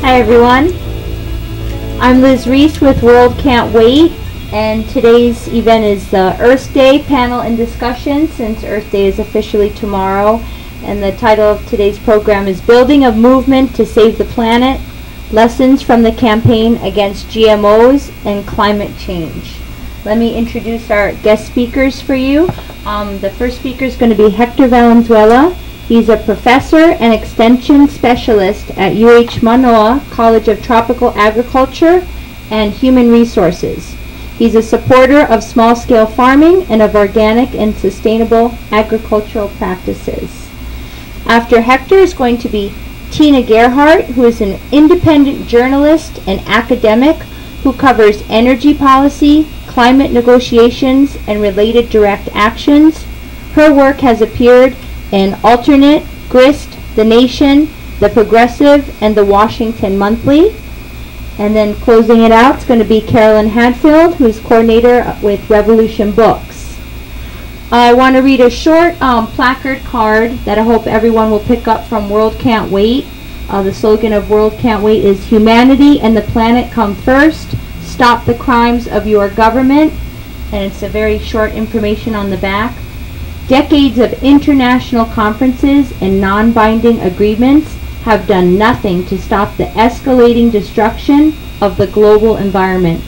Hi everyone, I'm Liz Reese with World Can't Wait, and today's event is the Earth Day panel and discussion, since Earth Day is officially tomorrow, and the title of today's program is Building a Movement to Save the Planet, Lessons from the Campaign Against GMOs and Climate Change. Let me introduce our guest speakers for you. The first speaker is going to be Hector Valenzuela. He's a professor and extension specialist at UH Manoa College of Tropical Agriculture and Human Resources. He's a supporter of small-scale farming and of organic and sustainable agricultural practices. After Hector is going to be Tina Gerhardt, who is an independent journalist and academic who covers energy policy, climate negotiations, and related direct actions. Her work has appeared in Alternate, Grist, The Nation, The Progressive, and The Washington Monthly. And then closing it out is going to be Carolyn Hadfield, who's coordinator with Revolution Books. I want to read a short placard card that I hope everyone will pick up from World Can't Wait. The slogan of World Can't Wait is "Humanity and the planet come first. Stop the crimes of your government." And it's a very short information on the back. Decades of international conferences and non-binding agreements have done nothing to stop the escalating destruction of the global environment.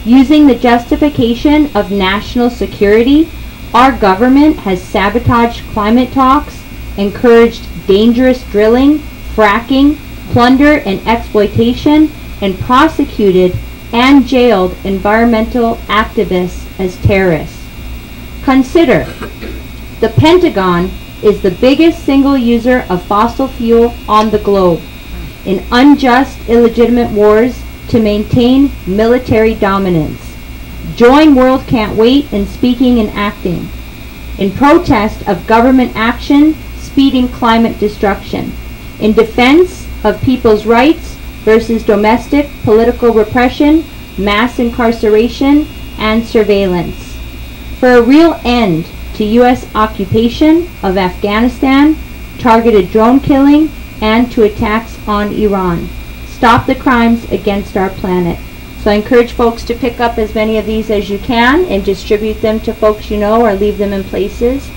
Using the justification of national security, our government has sabotaged climate talks, encouraged dangerous drilling, fracking, plunder, and exploitation, and prosecuted and jailed environmental activists as terrorists. Consider, the Pentagon is the biggest single user of fossil fuel on the globe in unjust, illegitimate wars to maintain military dominance. Join World Can't Wait in speaking and acting in protest of government action speeding climate destruction, in defense of people's rights versus domestic political repression, mass incarceration, and surveillance. For a real end to U.S. occupation of Afghanistan, targeted drone killing, and to attacks on Iran. Stop the crimes against our planet. So I encourage folks to pick up as many of these as you can and distribute them to folks you know or leave them in places.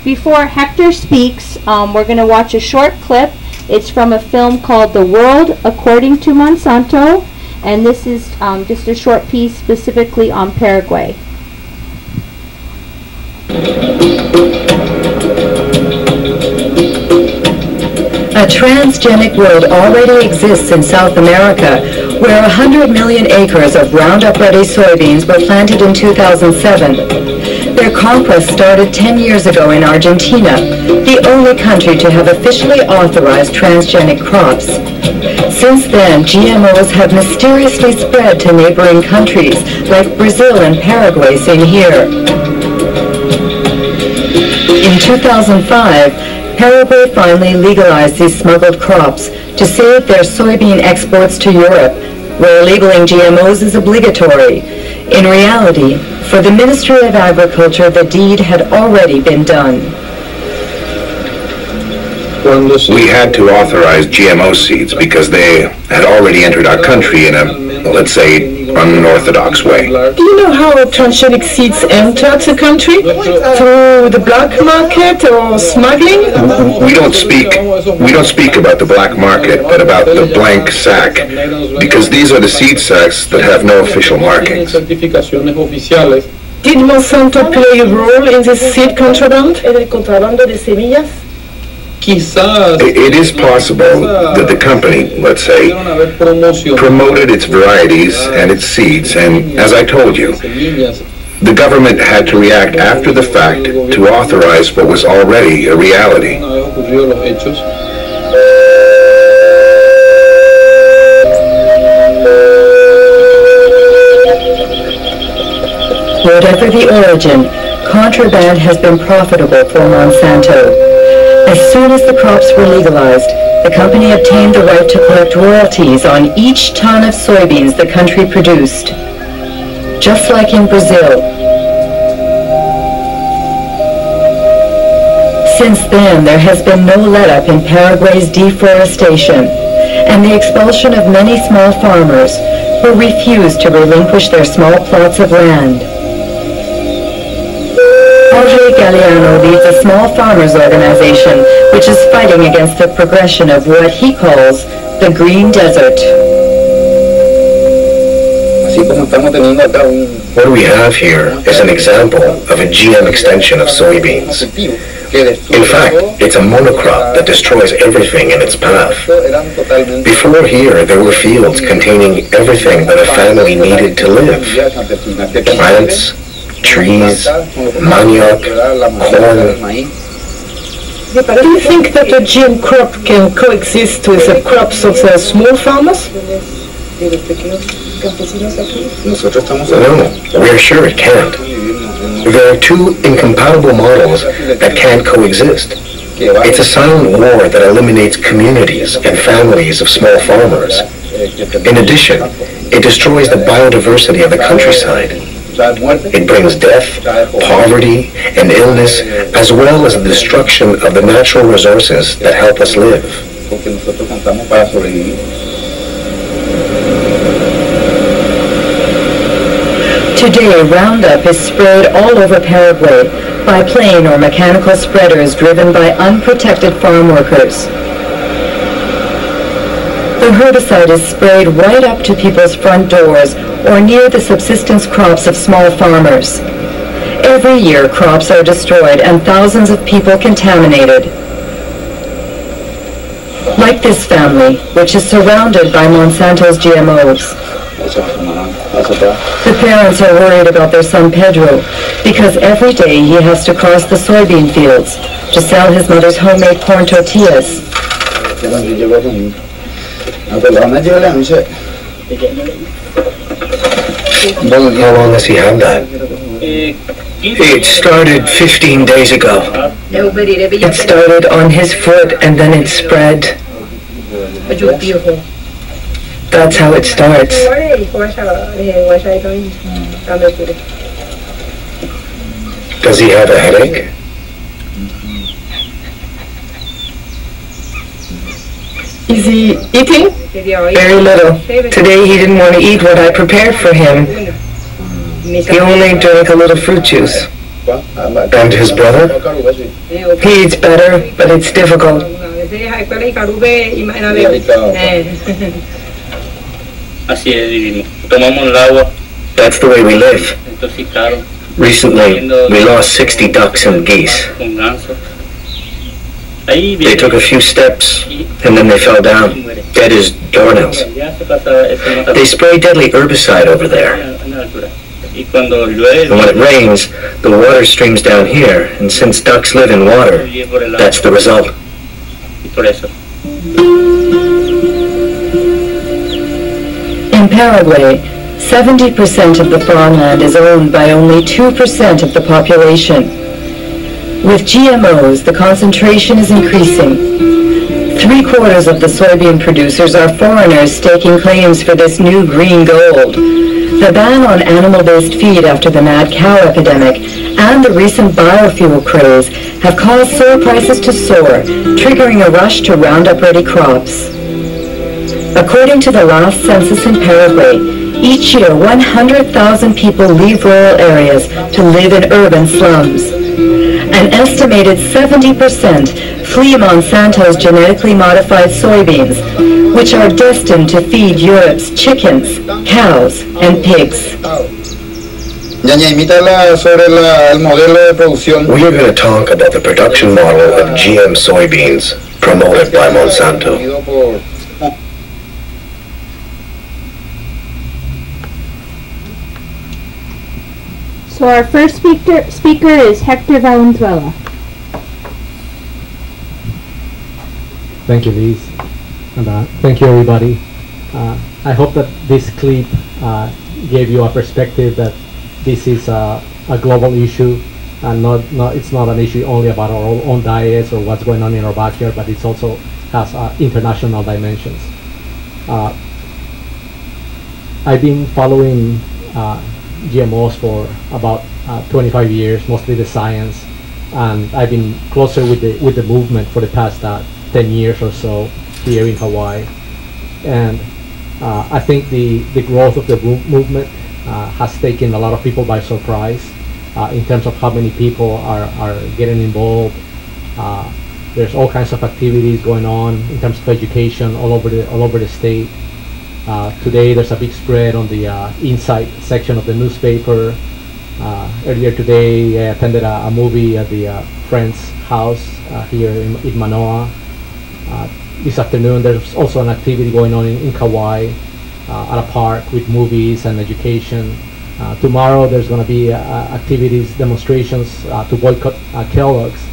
Before Hector speaks, we're going to watch a short clip. It's from a film called The World According to Monsanto, and this is just a short piece specifically on Paraguay. A transgenic world already exists in South America, where 100 million acres of Roundup-ready soybeans were planted in 2007. Their conquest started 10 years ago in Argentina, the only country to have officially authorized transgenic crops. Since then, GMOs have mysteriously spread to neighboring countries like Brazil and Paraguay, seen here. In 2005, Paraguay finally legalized these smuggled crops to save their soybean exports to Europe, where labeling GMOs is obligatory. In reality, for the Ministry of Agriculture, the deed had already been done. We had to authorize GMO seeds because they had already entered our country in a, let's say, unorthodox way. Do you know how transgenic seeds enter the country? Through the black market or smuggling? We don't speak about the black market, but about the blank sack, because these are the seed sacks that have no official markings. Did Monsanto play a role in this seed contraband? It is possible that the company, let's say, promoted its varieties and its seeds, and as I told you, the government had to react after the fact to authorize what was already a reality. Whatever the origin, contraband has been profitable for Monsanto. As soon as the crops were legalized, the company obtained the right to collect royalties on each ton of soybeans the country produced, just like in Brazil. Since then, there has been no let-up in Paraguay's deforestation. and the expulsion of many small farmers who refused to relinquish their small plots of land. Andre Galliano leads a small farmers organization which is fighting against the progression of what he calls the green desert. What we have here is an example of a GM extension of soybeans. In fact, it's a monocrop that destroys everything in its path. Before here, there were fields containing everything that a family needed to live. Plants, trees, manioc, corn. Do you think that a GM crop can coexist with the crops of the small farmers? No, we're sure it can't. There are two incompatible models that can't coexist. It's a silent war that eliminates communities and families of small farmers. In addition, it destroys the biodiversity of the countryside. It brings death, poverty, and illness, as well as the destruction of the natural resources that help us live. Today, Roundup is sprayed all over Paraguay by plane or mechanical spreaders driven by unprotected farm workers. The herbicide is sprayed right up to people's front doors or near the subsistence crops of small farmers. Every year, crops are destroyed and thousands of people contaminated. Like this family, which is surrounded by Monsanto's GMOs. The parents are worried about their son Pedro because every day he has to cross the soybean fields to sell his mother's homemade corn tortillas. How long has he had that? It started 15 days ago. It started on his foot and then it spread. That's how it starts. Does he have a headache? Is he eating? Very little. Today he didn't want to eat what I prepared for him. He only drank a little fruit juice. And his brother? He eats better, but it's difficult. That's the way we live. Recently, we lost 60 ducks and geese. They took a few steps, and then they fell down, dead as doornails. They spray deadly herbicide over there. And when it rains, the water streams down here, and since ducks live in water, that's the result. In Paraguay, 70% of the farmland is owned by only 2% of the population. With GMOs, the concentration is increasing. 3/4 of the soybean producers are foreigners staking claims for this new green gold. The ban on animal-based feed after the mad cow epidemic and the recent biofuel craze have caused soy prices to soar, triggering a rush to Roundup-ready crops. According to the last census in Paraguay, each year 100,000 people leave rural areas to live in urban slums. An estimated 70% flee Monsanto's genetically modified soybeans, which are destined to feed Europe's chickens, cows, and pigs. We are going to talk about the production model of GM soybeans promoted by Monsanto. So our first speaker is Hector Valenzuela. Thank you, Liz, and thank you, everybody. I hope that this clip gave you a perspective that this is a global issue, and it's not an issue only about our own diets or what's going on in our backyard, but it also has international dimensions. I've been following GMOs for about 25 years, mostly the science, and I've been closer with the movement for the past 10 years or so here in Hawaii. And I think the growth of the movement has taken a lot of people by surprise in terms of how many people are getting involved. There's all kinds of activities going on in terms of education all over the state. Today there's a big spread on the inside section of the newspaper. Earlier today I attended a movie at the friend's house here in Manoa. This afternoon there's also an activity going on in Kauai at a park with movies and education. Tomorrow there's going to be activities, demonstrations to boycott Kellogg's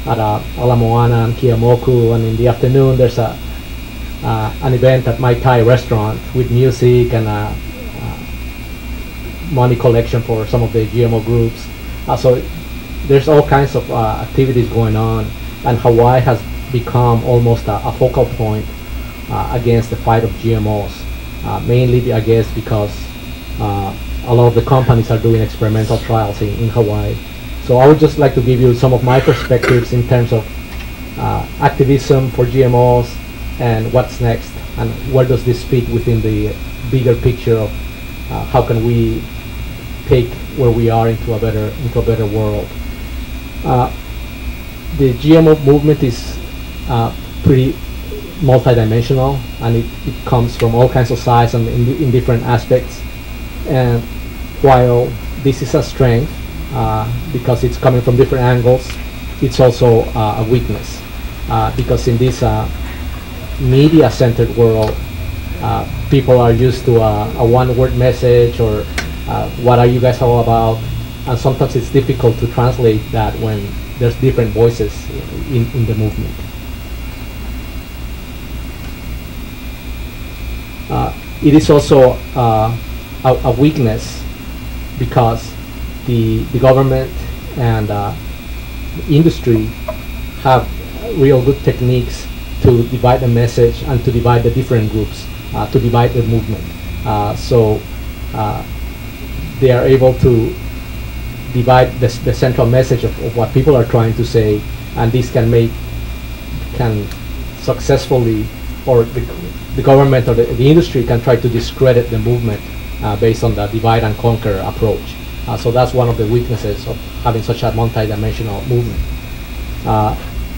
at Ala Moana and Kiamoku, and in the afternoon there's an event at Mai Tai restaurant with music and money collection for some of the GMO groups. So there's all kinds of activities going on, and Hawaii has become almost a focal point against the fight of GMOs, mainly I guess because a lot of the companies are doing experimental trials in Hawaii. So I would just like to give you some of my perspectives in terms of activism for GMOs and what's next, and where does this fit within the bigger picture of how can we take where we are into a better world. The GMO movement is pretty multidimensional, and it comes from all kinds of sides and in different aspects. And while this is a strength because it's coming from different angles, it's also a weakness because in this media-centered world, people are used to a one-word message or what are you guys all about, and sometimes it's difficult to translate that when there's different voices in the movement. It is also a weakness because the government and the industry have real good techniques to divide the message and to divide the different groups, to divide the movement. So they are able to divide the central message of what people are trying to say, and this can successfully, or the government or the industry can try to discredit the movement based on the divide and conquer approach. So that's one of the weaknesses of having such a multi-dimensional movement.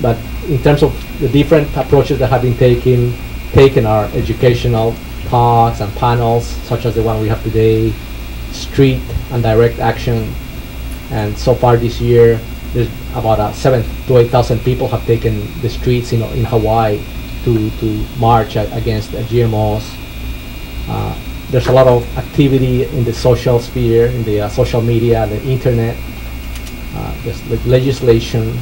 But in terms of the different approaches that have been taken are educational talks and panels, such as the one we have today, street and direct action. And so far this year, there's about 7,000 to 8,000 people have taken the streets in Hawaii to march against GMOs. There's a lot of activity in the social sphere, in the social media, the internet. There's the legislation.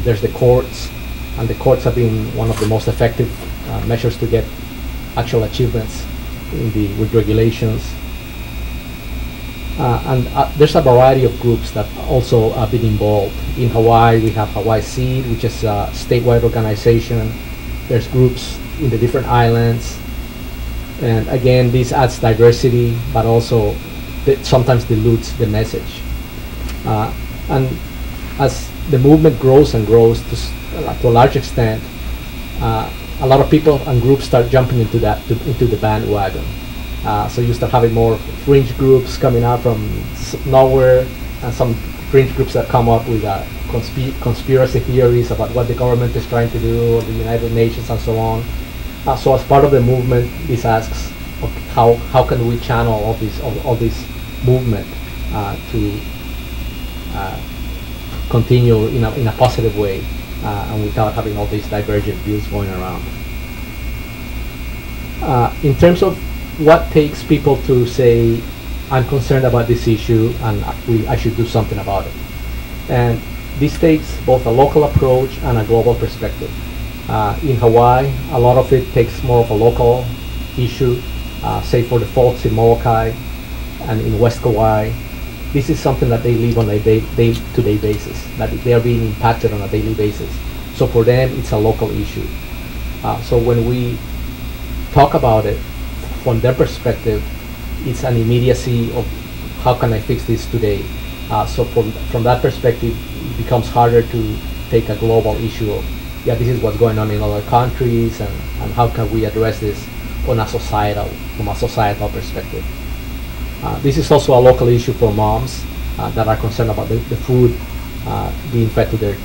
There's the courts, and the courts have been one of the most effective measures to get actual achievements with regulations. And there's a variety of groups that also have been involved. In Hawaii, we have Hawaii Seed, which is a statewide organization. There's groups in the different islands. And again, this adds diversity, but also sometimes dilutes the message. And as the movement grows and grows to a large extent, a lot of people and groups start jumping into the bandwagon. So you start having more fringe groups coming out from nowhere, and some fringe groups that come up with conspiracy theories about what the government is trying to do, or the United Nations, and so on. So as part of the movement, this asks, okay, how can we channel all this movement to continue in a positive way, and without having all these divergent views going around. In terms of what takes people to say, I'm concerned about this issue and I should do something about it. And this takes both a local approach and a global perspective. In Hawaii, a lot of it takes more of a local issue, say for the folks in Molokai and in West Kauai. This is something that they live on a day-to-day basis, that they are being impacted on a daily basis. So for them, it's a local issue. So when we talk about it, from their perspective, it's an immediacy of how can I fix this today. So from that perspective, it becomes harder to take a global issue of, yeah, this is what's going on in other countries, and how can we address this from a societal perspective. This is also a local issue for moms that are concerned about the food being fed to their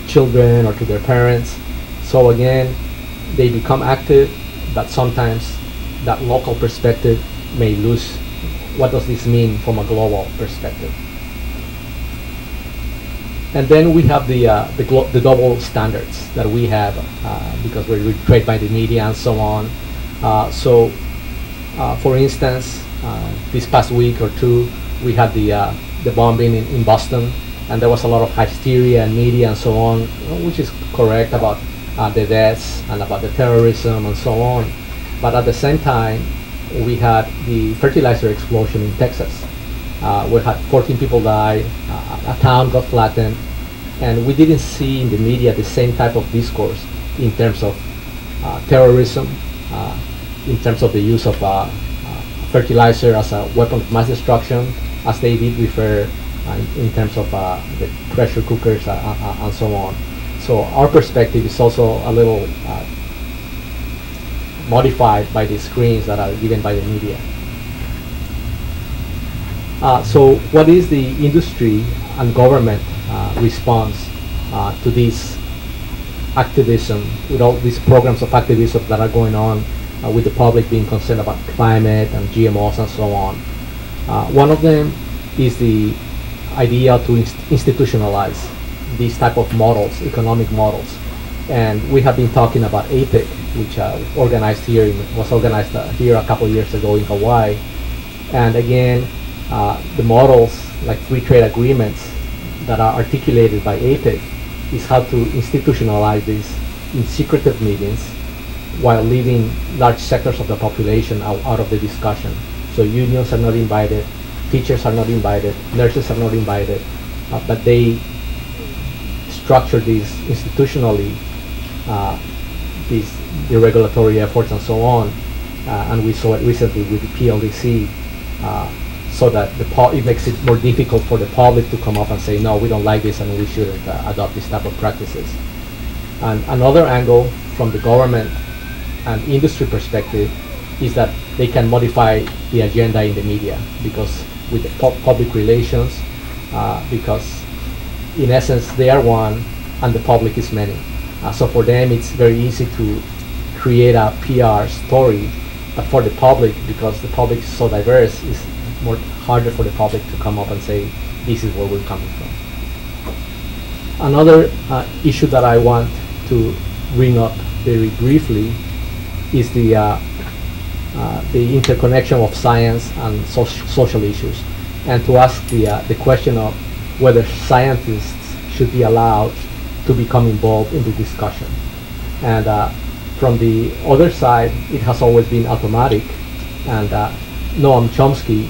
children or to their parents. So again, they become active, but sometimes that local perspective may lose what does this mean from a global perspective. And then we have the double standards that we have because we're portrayed by the media and so on. For instance, this past week or two, we had the bombing in Boston, and there was a lot of hysteria and media and so on, which is correct about the deaths and about the terrorism and so on. But at the same time, we had the fertilizer explosion in Texas. We had 14 people die, a town got flattened, and we didn't see in the media the same type of discourse in terms of terrorism, in terms of the use of fertilizer as a weapon of mass destruction, as they did refer in terms of the pressure cookers and so on. So our perspective is also a little modified by the screens that are given by the media. So what is the industry and government response to this activism, with all these programs of activism that are going on with the public being concerned about climate and GMOs and so on? One of them is the idea to institutionalize these type of models, economic models. And we have been talking about APEC, which was organized here here a couple of years ago in Hawaii. And again, the models like free trade agreements that are articulated by APEC is how to institutionalize this in secretive meetings while leaving large sectors of the population out of the discussion. So unions are not invited, teachers are not invited, nurses are not invited, but they structure these institutionally, the regulatory efforts and so on, and we saw it recently with the PLDC, so that it makes it more difficult for the public to come up and say, no, we don't like this and we shouldn't adopt this type of practices. And another angle from the government and industry perspective is that they can modify the agenda in the media, because with the public relations, because in essence they are one and the public is many. So for them it's very easy to create a PR story, but for the public, because the public is so diverse, it's harder for the public to come up and say, this is where we're coming from. Another issue that I want to bring up very briefly is the interconnection of science and social issues, and to ask the question of whether scientists should be allowed to become involved in the discussion. And from the other side, it has always been automatic, and Noam Chomsky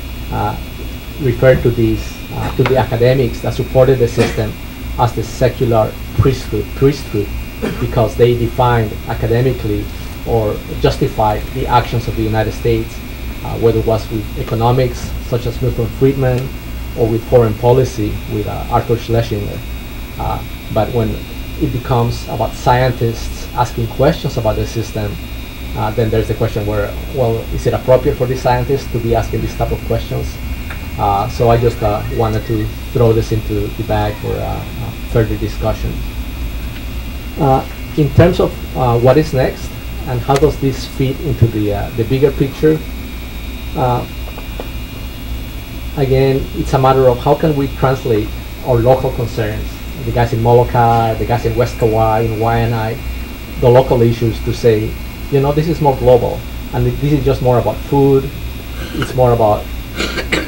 referred to these to the academics that supported the system as the secular priesthood, because they defined academically or justified the actions of the United States, whether it was with economics, such as Milton Friedman, or with foreign policy, with Arthur Schlesinger. But when it becomes about scientists asking questions about the system, then there's the question where, well, is it appropriate for the scientists to be asking this type of questions? So I just wanted to throw this into the bag for further discussion. In terms of what is next and how does this fit into the bigger picture, again, it's a matter of how can we translate our local concerns, the guys in Molokai, the guys in West Kauai, in Waianae, the local issues, to say, you know, this is more global, and this is just more about food, it's more about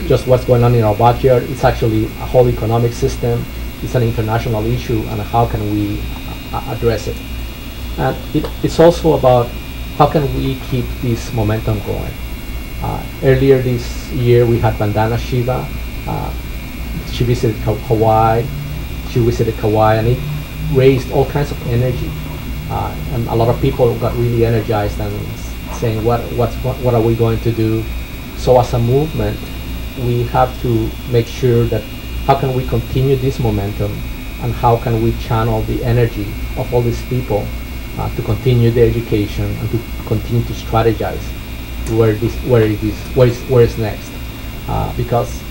just what's going on in our backyard. It's actually a whole economic system, it's an international issue, and how can we address it. And it's also about how can we keep this momentum going. Earlier this year we had Bandana Shiva. She visited Hawaii, and it raised all kinds of energy. And a lot of people got really energized and saying, what are we going to do? So as a movement, we have to make sure that how can we continue this momentum, and how can we channel the energy of all these people to continue the education and to continue to strategize where is next, because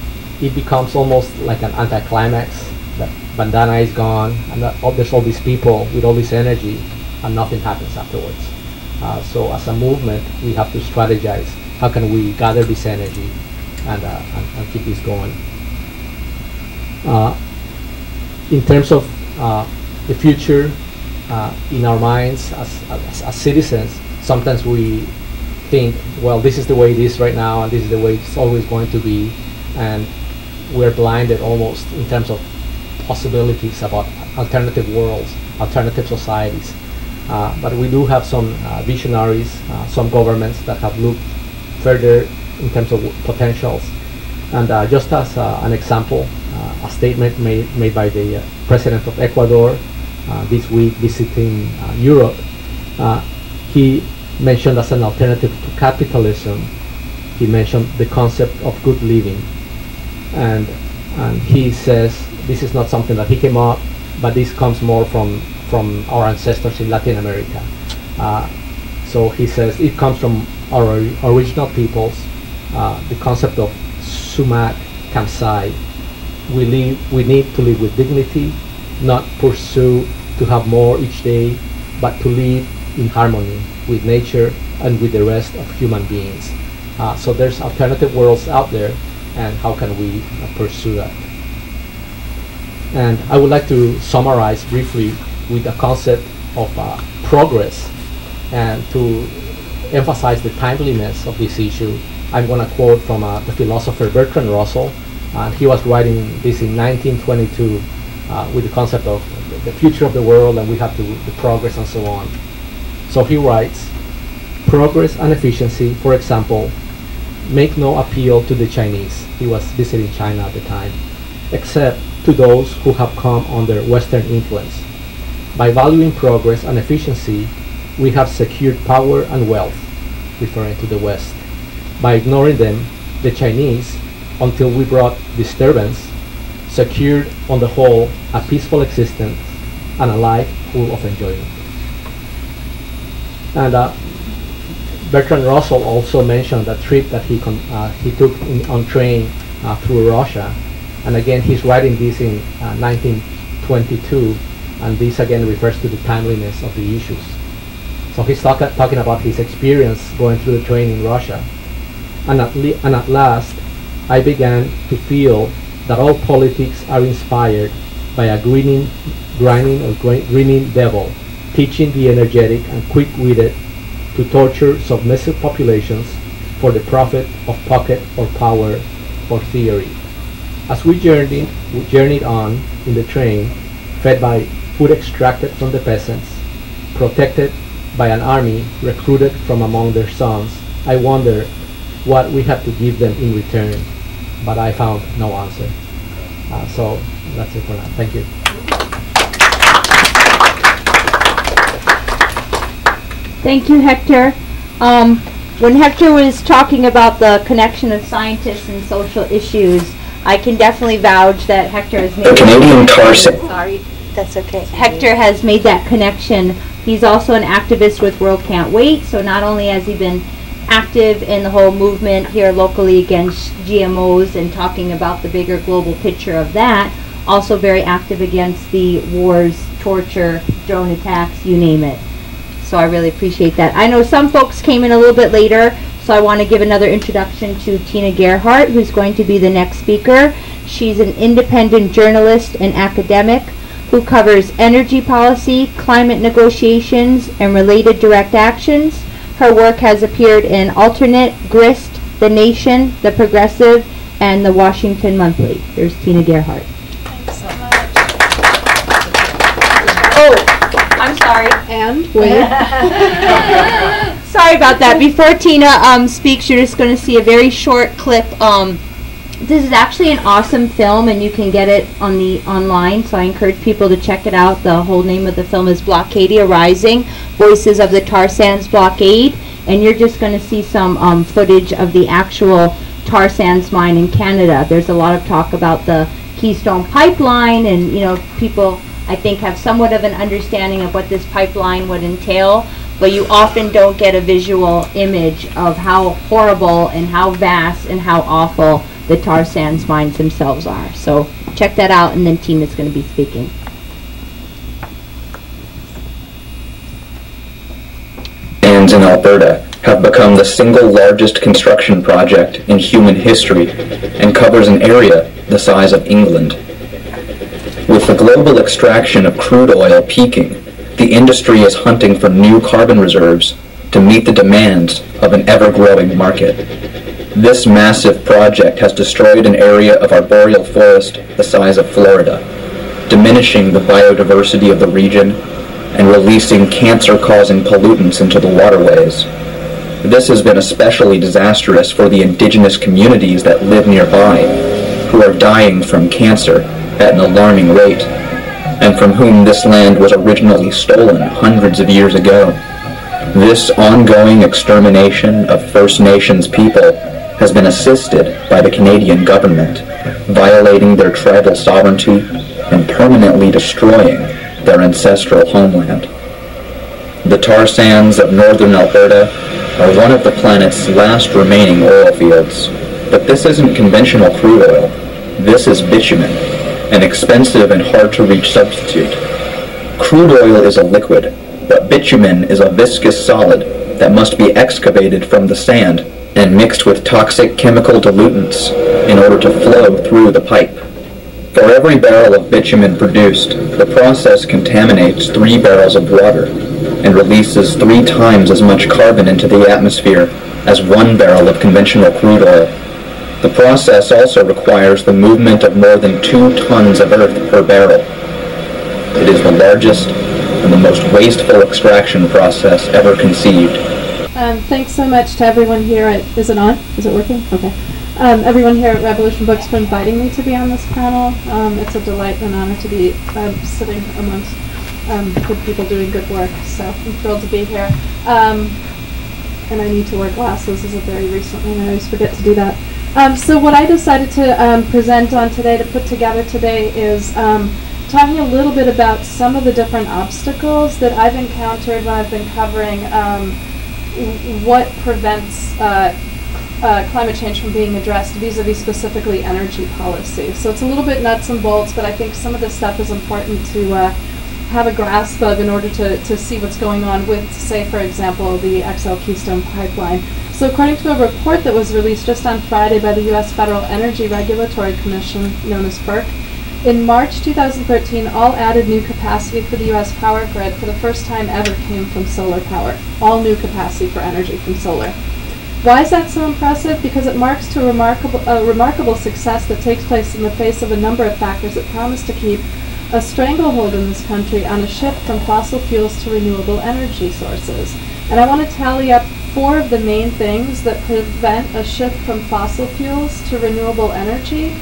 it becomes almost like an anticlimax. That bandana is gone, and there's all these people with all this energy, and nothing happens afterwards. So as a movement, we have to strategize. How can we gather this energy and keep this going? In terms of the future, in our minds as citizens, sometimes we think, well, this is the way it is right now, and this is the way it's always going to be, and we're blinded almost in terms of possibilities about alternative worlds, alternative societies. But we do have some visionaries, some governments that have looked further in terms of potentials. And just as an example, a statement made by the President of Ecuador this week visiting Europe, he mentioned as an alternative to capitalism, he mentioned the concept of good living. And he says this is not something that he came up, but this comes more from our ancestors in Latin America. So he says it comes from our original peoples, the concept of sumac kamsai. We need to live with dignity, not pursue to have more each day, but to live in harmony with nature and with the rest of human beings. So there's alternative worlds out there, and how can we pursue that? And I would like to summarize briefly with the concept of progress, and to emphasize the timeliness of this issue. I'm going to quote from the philosopher Bertrand Russell. He was writing this in 1922 with the concept of the future of the world, and we have to the progress and so on. So he writes, progress and efficiency, for example, make no appeal to the Chinese. He was visiting China at the time, except to those who have come under Western influence. By valuing progress and efficiency, we have secured power and wealth, referring to the West. By ignoring them, the Chinese, until we brought disturbance, secured on the whole a peaceful existence and a life full of enjoyment. And Bertrand Russell also mentioned a trip that he took on train through Russia. And again, he's writing this in 1922, and this again refers to the timeliness of the issues. So he's talking about his experience going through the train in Russia. And at last, I began to feel that all politics are inspired by a grinning devil, teaching the energetic and quick-witted to torture submissive populations for the profit of pocket or power or theory. As we journeyed on in the train, fed by food extracted from the peasants, protected by an army recruited from among their sons, I wondered what we had to give them in return, but I found no answer. So that's it for now. Thank you. Thank you, Hector. When Hector was talking about the connection of scientists and social issues, I can definitely vouch that Hector has made the Canadian tar sand. Sorry, that's okay. Hector has made that connection. He's also an activist with World Can't Wait, so not only has he been active in the whole movement here locally against GMOs and talking about the bigger global picture of that, also very active against the wars, torture, drone attacks, you name it. So I really appreciate that. I know some folks came in a little bit later, so I want to give another introduction to Tina Gerhardt, who's going to be the next speaker. She's an independent journalist and academic who covers energy policy, climate negotiations, and related direct actions. Her work has appeared in Alternate, Grist, The Nation, The Progressive, and The Washington Monthly. There's Tina Gerhardt. Thanks so much. Oh, I'm sorry. And wait. Sorry about that. Before Tina speaks, you're just going to see a very short clip. This is actually an awesome film, and you can get it on the online, so I encourage people to check it out. The whole name of the film is Blockadia Rising, Voices of the Tar Sands Blockade, and you're just going to see some footage of the actual tar sands mine in Canada. There's a lot of talk about the Keystone Pipeline, and people I think, have somewhat of an understanding of what this pipeline would entail, but you often don't get a visual image of how horrible and how vast and how awful the tar sands mines themselves are. So check that out, and then Tina's going to be speaking. Sands in Alberta have become the single largest construction project in human history and covers an area the size of England. With the global extraction of crude oil peaking, the industry is hunting for new carbon reserves to meet the demands of an ever-growing market. This massive project has destroyed an area of arboreal forest the size of Florida, diminishing the biodiversity of the region and releasing cancer-causing pollutants into the waterways. This has been especially disastrous for the indigenous communities that live nearby, who are dying from cancer at an alarming rate, and from whom this land was originally stolen hundreds of years ago. This ongoing extermination of First Nations people has been assisted by the Canadian government, violating their tribal sovereignty and permanently destroying their ancestral homeland. The tar sands of northern Alberta are one of the planet's last remaining oil fields, but this isn't conventional crude oil. This is bitumen, an expensive and hard-to-reach substitute. Crude oil is a liquid, but bitumen is a viscous solid that must be excavated from the sand and mixed with toxic chemical dilutants in order to flow through the pipe. For every barrel of bitumen produced, the process contaminates 3 barrels of water and releases 3 times as much carbon into the atmosphere as 1 barrel of conventional crude oil. The process also requires the movement of more than 2 tons of earth per barrel. It is the largest and the most wasteful extraction process ever conceived. Thanks so much to everyone here at, is it on? Is it working? Okay. Everyone here at Revolution Books for inviting me to be on this panel. It's a delight and an honor to be sitting amongst good people doing good work, so I'm thrilled to be here. And I need to wear glasses as of very recently, and I always forget to do that. So what I decided to present on today, to put together today, is talking a little bit about some of the different obstacles that I've encountered when I've been covering what prevents climate change from being addressed vis-a-vis specifically energy policy. So it's a little bit nuts and bolts, but I think some of this stuff is important to have a grasp of in order to see what's going on with, say, for example, the XL Keystone Pipeline. So according to a report that was released just on Friday by the U.S. Federal Energy Regulatory Commission, known as FERC, in March 2013, all added new capacity for the U.S. power grid for the first time ever came from solar power. All new capacity for energy from solar. Why is that so impressive? Because it marks to a remarkable success that takes place in the face of a number of factors that promise to keep a stranglehold in this country on a shift from fossil fuels to renewable energy sources. And I want to tally up 4 of the main things that prevent a shift from fossil fuels to renewable energy.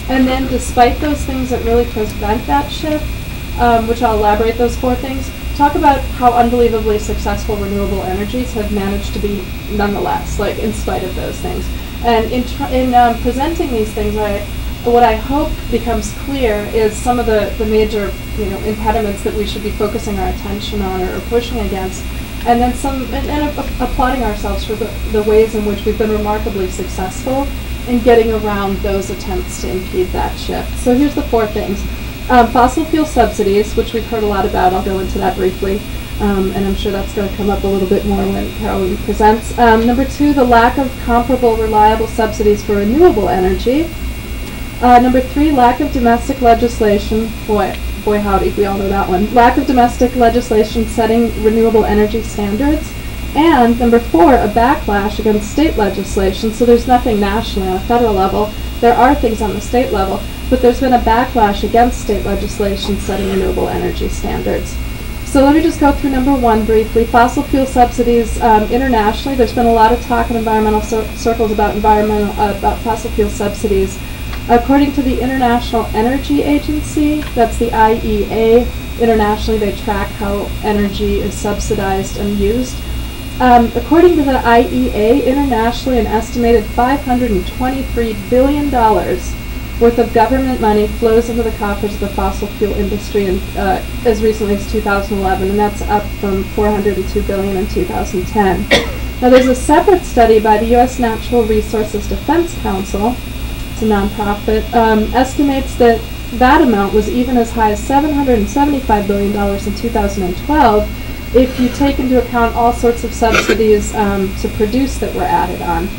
And then despite those things that really prevent that shift, which I'll elaborate those 4 things, talk about how unbelievably successful renewable energies have managed to be nonetheless, like in spite of those things. And in presenting these things, what I hope becomes clear is some of the major impediments that we should be focusing our attention on or pushing against, and then applauding ourselves for the ways in which we've been remarkably successful in getting around those attempts to impede that shift. So here's the 4 things. Fossil fuel subsidies, which we've heard a lot about. I'll go into that briefly, and I'm sure that's going to come up a little bit more when Carol presents. Number 2, the lack of comparable, reliable subsidies for renewable energy. Number 3, lack of domestic legislation. Boy howdy, we all know that one. Lack of domestic legislation setting renewable energy standards. And number 4, a backlash against state legislation. So there's nothing nationally on a federal level. There are things on the state level, but there's been a backlash against state legislation setting renewable energy standards. So let me just go through number 1 briefly. Fossil fuel subsidies internationally. There's been a lot of talk in environmental circles about fossil fuel subsidies. According to the International Energy Agency, that's the IEA, internationally they track how energy is subsidized and used. According to the IEA, internationally an estimated $523 billion worth of government money flows into the coffers of the fossil fuel industry as recently as 2011, and that's up from $402 billion in 2010. Now, there's a separate study by the U.S. Natural Resources Defense Council, it's a nonprofit, estimates that that amount was even as high as $775 billion in 2012 if you take into account all sorts of subsidies to produce that were added on.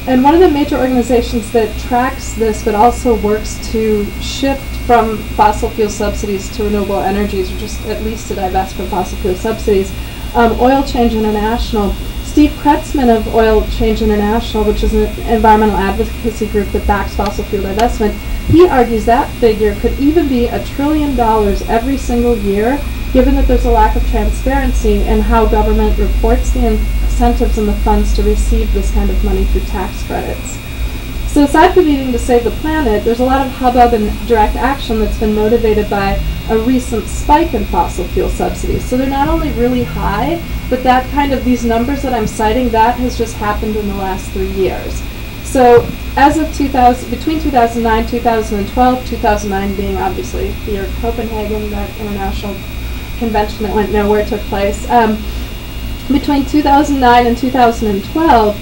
And one of the major organizations that tracks this but also works to shift from fossil fuel subsidies to renewable energies, or just at least to divest from fossil fuel subsidies, Oil Change International. Steve Kretzman of Oil Change International, which is an environmental advocacy group that backs fossil fuel divestment, he argues that figure could even be $1 trillion every single year, given that there's a lack of transparency in how government reports the incentives and the funds to receive this kind of money through tax credits. So aside from needing to save the planet, there's a lot of hubbub and direct action that's been motivated by a recent spike in fossil fuel subsidies. So they're not only really high, but that kind of, these numbers that I'm citing, that has just happened in the last 3 years. So as of between 2009, 2012, 2009 being obviously the year of Copenhagen, that international convention that went nowhere took place, between 2009 and 2012,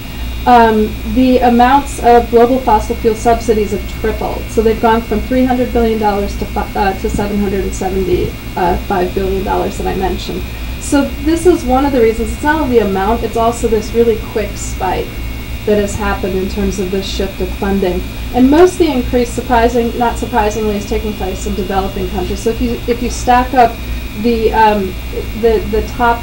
the amounts of global fossil fuel subsidies have tripled. So they've gone from $300 billion to $775 billion that I mentioned. So this is one of the reasons. It's not only the amount, it's also this really quick spike that has happened in terms of this shift of funding. And most of the increase, not surprisingly, is taking place in developing countries. So if you stack up the top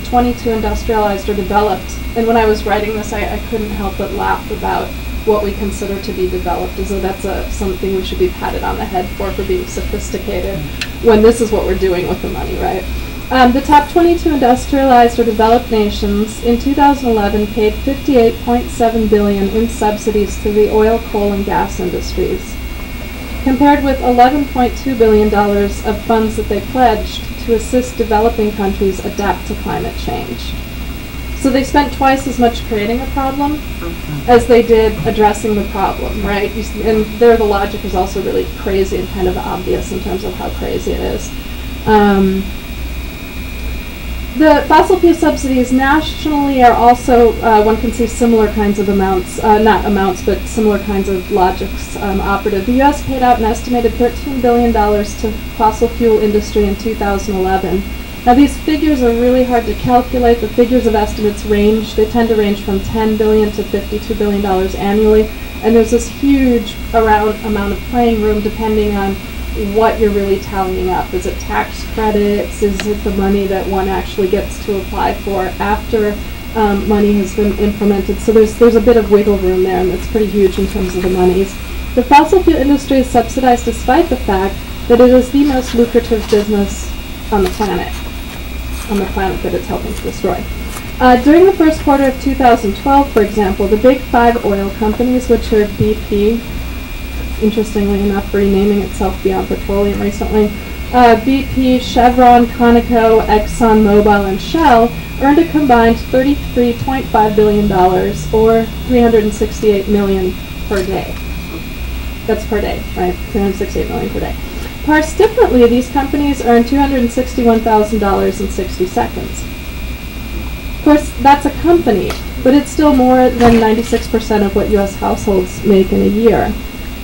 22 industrialized or developed, and when I was writing this, I couldn't help but laugh about what we consider to be developed, as though that's something we should be patted on the head for being sophisticated, when this is what we're doing with the money, right? The top 22 industrialized or developed nations in 2011 paid $58.7 billion in subsidies to the oil, coal, and gas industries, compared with $11.2 billion of funds that they pledged to assist developing countries adapt to climate change. So they spent twice as much creating a problem as they did addressing the problem, right? And there the logic is also really crazy and kind of obvious in terms of how crazy it is. The fossil fuel subsidies nationally are also, one can see similar kinds of amounts, not amounts, but similar kinds of logics operative. The U.S. paid out an estimated $13 billion to fossil fuel industry in 2011. Now these figures are really hard to calculate. The figures of estimates range. They tend to range from $10 billion to $52 billion annually. And there's this huge amount of playing room depending on what you're really tallying up. Is it tax credits? Is it the money that one actually gets to apply for after money has been implemented? So there's a bit of wiggle room there, and that's pretty huge in terms of the monies. The fossil fuel industry is subsidized despite the fact that it is the most lucrative business on the planet that it's helping to destroy. During the first quarter of 2012, for example, the big 5 oil companies, which are BP, interestingly enough renaming itself Beyond Petroleum recently, BP, Chevron, Conoco, ExxonMobil, and Shell earned a combined $33.5 billion, or $368 million per day. That's per day, right? $368 million per day. Parsed differently, these companies earn $261,000 in 60 seconds. Of course, that's a company, but it's still more than 96% of what U.S. households make in a year.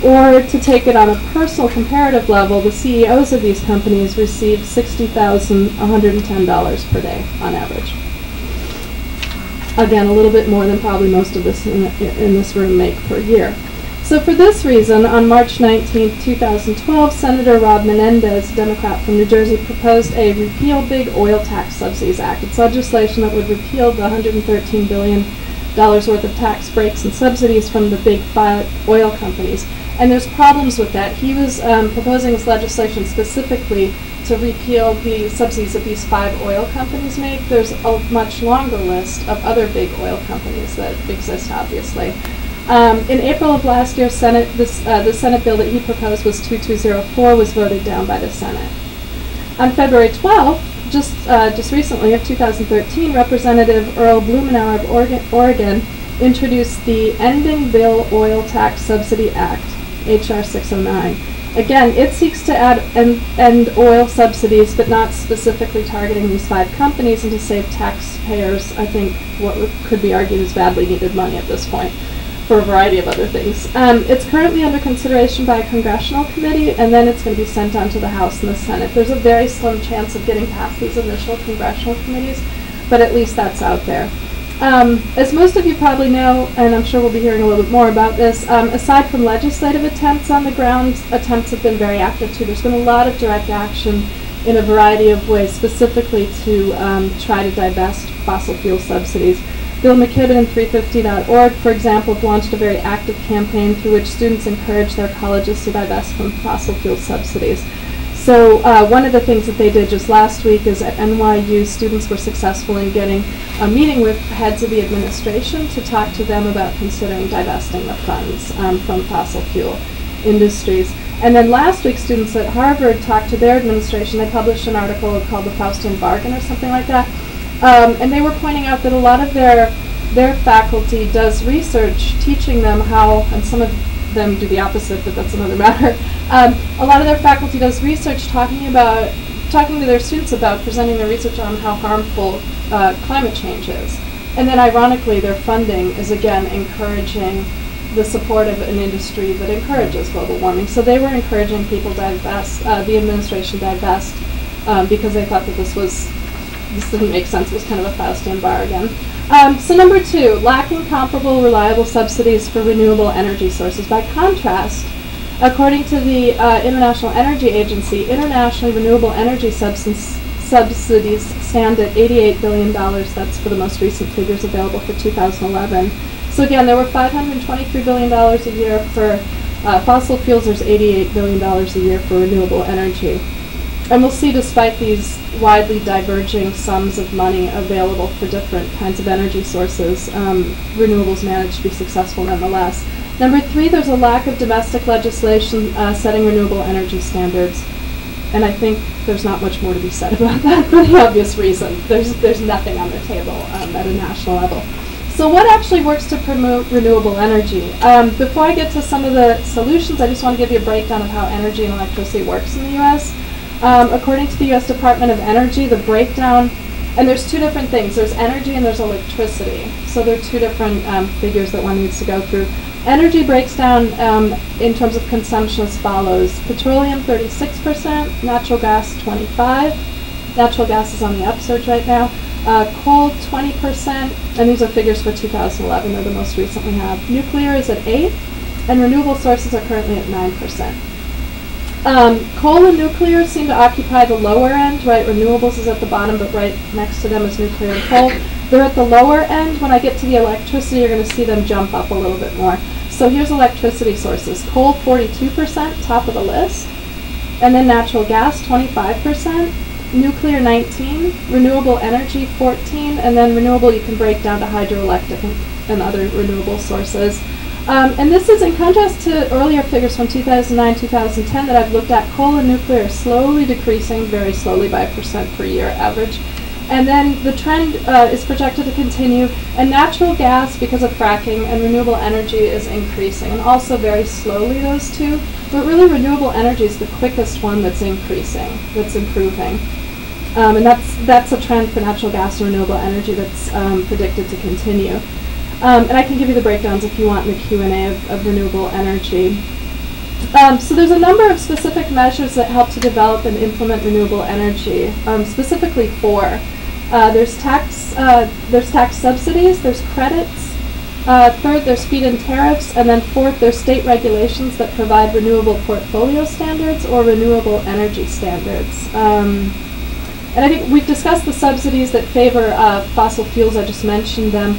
Or to take it on a personal comparative level, the CEOs of these companies receive $60,110 per day on average. Again, a little bit more than probably most of us in this room make per year. So for this reason, on March 19, 2012, Senator Rob Menendez, Democrat from New Jersey, proposed a Repeal Big Oil Tax Subsidies Act. It's legislation that would repeal the $113 billion worth of tax breaks and subsidies from the big 5 oil companies. And there's problems with that. He was proposing this legislation specifically to repeal the subsidies that these 5 oil companies make. There's a much longer list of other big oil companies that exist, obviously. In April of last year, the Senate bill that he proposed was 2204, was voted down by the Senate. On February 12th, just recently of 2013, Representative Earl Blumenauer of Oregon introduced the Ending Bill Oil Tax Subsidy Act, H.R. 609. Again, it seeks to end oil subsidies, but not specifically targeting these 5 companies, and to save taxpayers, I think, what could be argued is badly needed money at this point for a variety of other things. It's currently under consideration by a congressional committee, and then it's going to be sent on to the House and the Senate. There's a very slim chance of getting past these initial congressional committees, but at least that's out there. As most of you probably know, and I'm sure we'll be hearing a little bit more about this, aside from legislative attempts on the ground, attempts have been very active too. There's been a lot of direct action in a variety of ways, specifically to try to divest fossil fuel subsidies. Bill McKibben and 350.org, for example, have launched a very active campaign through which students encourage their colleges to divest from fossil fuel subsidies. So one of the things that they did just last week is at NYU, students were successful in getting a meeting with heads of the administration to talk to them about considering divesting the funds from fossil fuel industries. And then last week, students at Harvard talked to their administration. They published an article called The Faustian Bargain or something like that. And they were pointing out that a lot of their faculty does research teaching them how, and some of them do the opposite, but that's another matter. A lot of their faculty does research talking to their students about presenting their research on how harmful climate change is. And then ironically, their funding is again encouraging the support of an industry that encourages global warming. So they were encouraging people to divest, the administration divest, because they thought that this didn't make sense. It was kind of a Faustian bargain. So number 2, lacking comparable, reliable subsidies for renewable energy sources. By contrast, according to the International Energy Agency, internationally renewable energy subsidies stand at $88 billion. That's for the most recent figures available for 2011. So again, there were $523 billion a year for fossil fuels. There's $88 billion a year for renewable energy. And we'll see, despite these widely diverging sums of money available for different kinds of energy sources, renewables manage to be successful nonetheless. Number 3, there's a lack of domestic legislation setting renewable energy standards. And I think there's not much more to be said about that for the obvious reason. There's nothing on the table at a national level. So what actually works to promote renewable energy? Before I get to some of the solutions, I just want to give you a breakdown of how energy and electricity works in the U.S. According to the U.S. Department of Energy, the breakdown, and there's 2 different things. There's energy and there's electricity. So there are 2 different figures that one needs to go through. Energy breaks down in terms of consumption as follows. Petroleum, 36%, natural gas, 25%. Natural gas is on the upsurge right now. Coal, 20%, and these are figures for 2011. They're the most recent we have. Nuclear is at 8%, and renewable sources are currently at 9%. Coal and nuclear seem to occupy the lower end, right? Renewables is at the bottom, but right next to them is nuclear and coal. They're at the lower end. When I get to the electricity, you're going to see them jump up a little bit more. So here's electricity sources. Coal, 42%, top of the list. And then natural gas, 25%. Nuclear, 19%. Renewable energy, 14%. And then renewable you can break down to hydroelectric and other renewable sources. And this is in contrast to earlier figures from 2009, 2010 that I've looked at. Coal and nuclear are slowly decreasing, very slowly by 1% per year average. And then the trend is projected to continue. And natural gas, because of fracking, and renewable energy is increasing. And also very slowly, those 2. But really, renewable energy is the quickest one that's increasing, that's improving. And that's a trend for natural gas and renewable energy that's predicted to continue. And I can give you the breakdowns if you want in the Q&A of renewable energy. So there's a number of specific measures that help to develop and implement renewable energy, specifically 4. There's tax subsidies, there's credits. 3rd, there's feed-in tariffs, and then 4th, there's state regulations that provide renewable portfolio standards or renewable energy standards. And I think we've discussed the subsidies that favor fossil fuels. I just mentioned them.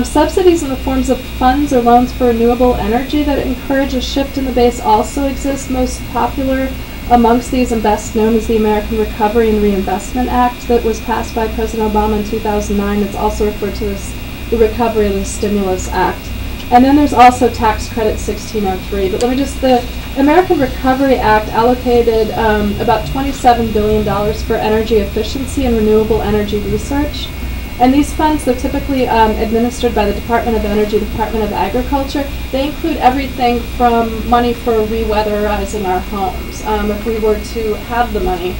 Subsidies in the forms of funds or loans for renewable energy that encourage a shift in the base also exist. Most popular amongst these and best known is the American Recovery and Reinvestment Act that was passed by President Obama in 2009. It's also referred to as the Recovery and the Stimulus Act. And then there's also Tax Credit 1603. But the American Recovery Act allocated about $27 billion for energy efficiency and renewable energy research. And these funds, they're typically administered by the Department of Energy, Department of Agriculture. They include everything from money for re-weatherizing our homes. If we were to have the money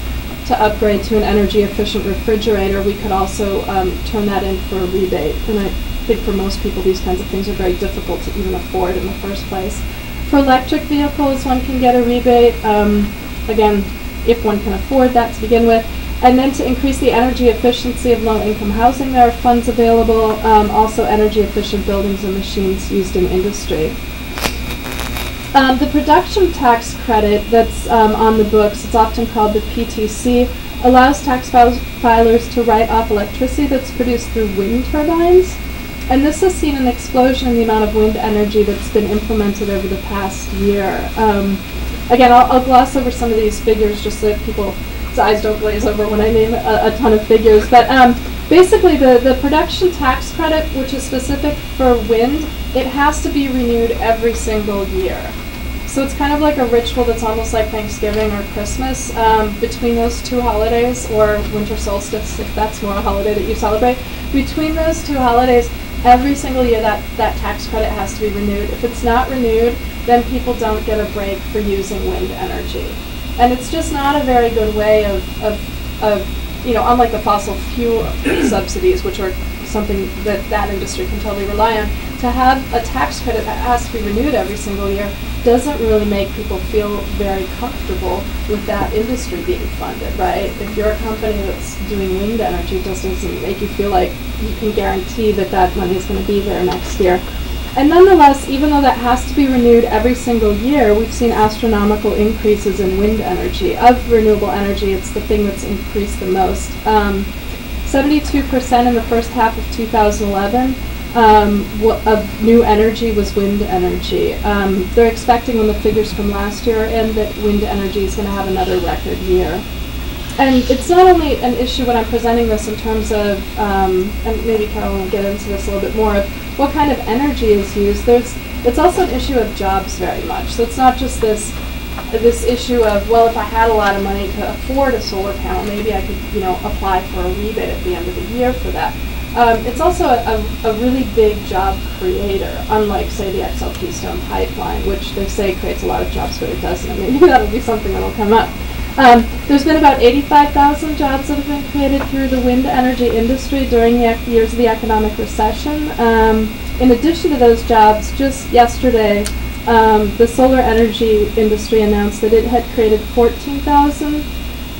to upgrade to an energy efficient refrigerator, we could also turn that in for a rebate. And I think for most people these kinds of things are very difficult to even afford in the first place. For electric vehicles, one can get a rebate, again, if one can afford that to begin with. And then to increase the energy efficiency of low-income housing, there are funds available, also energy efficient buildings and machines used in industry. The production tax credit that's on the books, it's often called the PTC, allows tax filers to write off electricity that's produced through wind turbines. And this has seen an explosion in the amount of wind energy that's been implemented over the past year. Again, I'll gloss over some of these figures just so that people's eyes don't glaze over when I name a ton of figures. But basically, the production tax credit, which is specific for wind, it has to be renewed every single year. So it's kind of like a ritual that's almost like Thanksgiving or Christmas between those two holidays, or winter solstice, if that's more a holiday that you celebrate. Between those two holidays, every single year that tax credit has to be renewed. If it's not renewed, then people don't get a break for using wind energy. And it's just not a very good way of unlike the fossil fuel subsidies, which are something that industry can totally rely on, to have a tax credit that has to be renewed every single year doesn't really make people feel very comfortable with that industry being funded, right? If you're a company that's doing wind energy, it just doesn't make you feel like you can guarantee that that money is going to be there next year. And nonetheless, even though that has to be renewed every single year, we've seen astronomical increases in wind energy. Of renewable energy, it's the thing that's increased the most. 72% in the first half of 2011 of new energy was wind energy. They're expecting, when the figures from last year end, that wind energy is going to have another record year. And it's not only an issue when I'm presenting this in terms of, and maybe Carolyn will get into this a little bit more, of what kind of energy is used. It's also an issue of jobs very much. So it's not just this issue of, well, if I had a lot of money to afford a solar panel, maybe I could, apply for a rebate at the end of the year for that. It's also a really big job creator, unlike, say, the XL Keystone Pipeline, which they say creates a lot of jobs, but it doesn't. And maybe that'll be something that'll come up. There's been about 85,000 jobs that have been created through the wind energy industry during the years of the economic recession. In addition to those jobs, just yesterday, the solar energy industry announced that it had created 14,000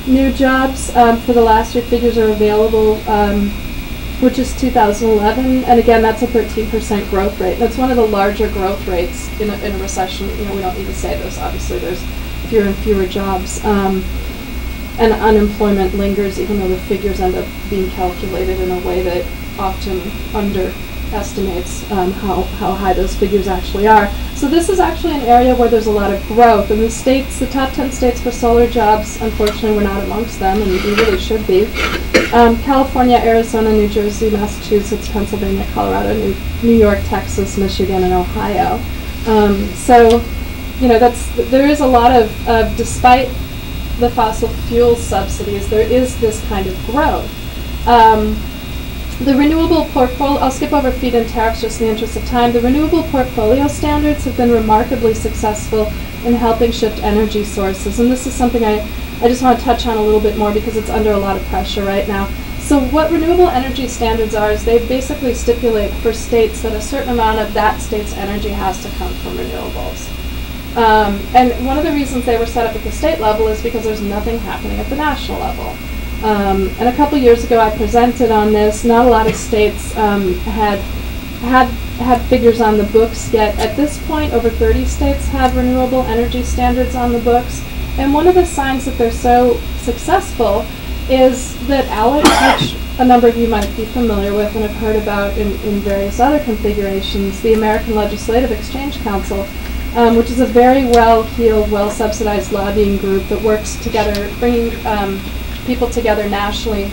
new jobs. For the last year, figures are available, which is 2011, and again, that's a 13% growth rate. That's one of the larger growth rates in a recession. We don't need to say this. Obviously, there's fewer and fewer jobs, and unemployment lingers, even though the figures end up being calculated in a way that often underestimates how high those figures actually are. So this is actually an area where there's a lot of growth. And the top 10 states for solar jobs, unfortunately, we're not amongst them, and we really should be. California, Arizona, New Jersey, Massachusetts, Pennsylvania, Colorado, New York, Texas, Michigan, and Ohio. So there is a lot of, despite the fossil fuel subsidies, there is this kind of growth. The renewable portfolio, I'll skip over feed-in tariffs just in the interest of time. The renewable portfolio standards have been remarkably successful in helping shift energy sources. And this is something I just want to touch on a little bit more because it's under a lot of pressure right now. So what renewable energy standards are is they basically stipulate for states that a certain amount of that state's energy has to come from renewables. And one of the reasons they were set up at the state level is because there's nothing happening at the national level. And a couple years ago I presented on this. Not a lot of states had figures on the books yet. At this point, over 30 states have renewable energy standards on the books. And one of the signs that they're so successful is that ALEC, which a number of you might be familiar with and have heard about in various other configurations, the American Legislative Exchange Council, which is a very well-heeled, well-subsidized lobbying group that works together, bringing people together nationally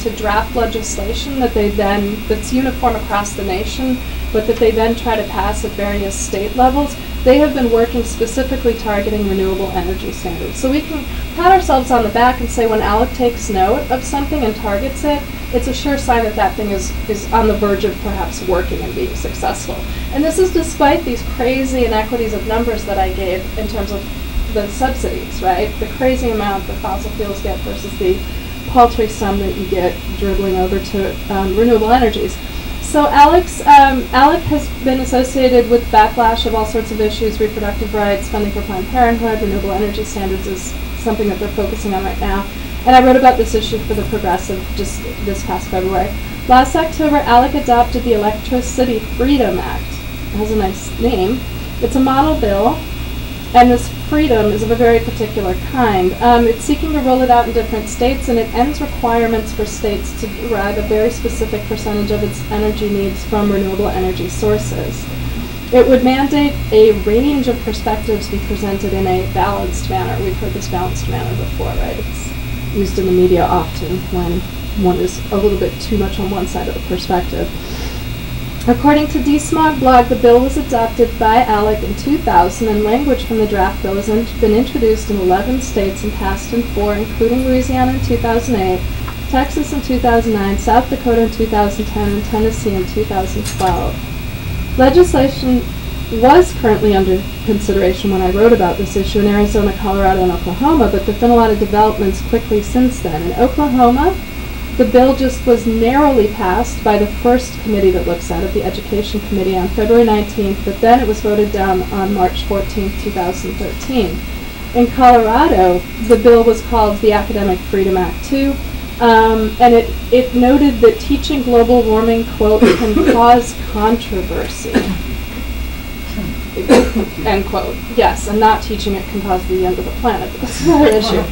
to draft legislation that's uniform across the nation, but that they then try to pass at various state levels. they have been working specifically targeting renewable energy standards. So we can pat ourselves on the back and say when ALEC takes note of something and targets it, it's a sure sign that that thing is on the verge of perhaps working and being successful. And this is despite these crazy inequities of numbers that I gave in terms of the subsidies, right? The crazy amount that fossil fuels get versus the paltry sum that you get dribbling over to renewable energies. So ALEC has been associated with backlash of all sorts of issues, reproductive rights, funding for Planned Parenthood, renewable energy standards is something that they're focusing on right now. And I wrote about this issue for The Progressive just this past February. Last October, ALEC adopted the Electricity Freedom Act. It has a nice name. It's a model bill, and this freedom is of a very particular kind. It's seeking to roll it out in different states, and it ends requirements for states to derive a very specific percentage of its energy needs from renewable energy sources. It would mandate a range of perspectives be presented in a balanced manner. We've heard this balanced manner before, right? It's used in the media often when one is a little bit too much on one side of the perspective. According to DSMOG blog, the bill was adopted by ALEC in 2000, and language from the draft bill has been introduced in 11 states and passed in 4, including Louisiana in 2008, Texas in 2009, South Dakota in 2010, and Tennessee in 2012. Legislation was currently under consideration when I wrote about this issue in Arizona, Colorado, and Oklahoma, but there have been a lot of developments quickly since then. In Oklahoma, the bill just was narrowly passed by the first committee that looks at it, the Education Committee, on February 19th, but then it was voted down on March 14th, 2013. In Colorado, the bill was called the Academic Freedom Act 2, and it noted that teaching global warming, quote, can cause controversy. End quote. Yes, and not teaching it can cause the end of the planet, but that's another issue.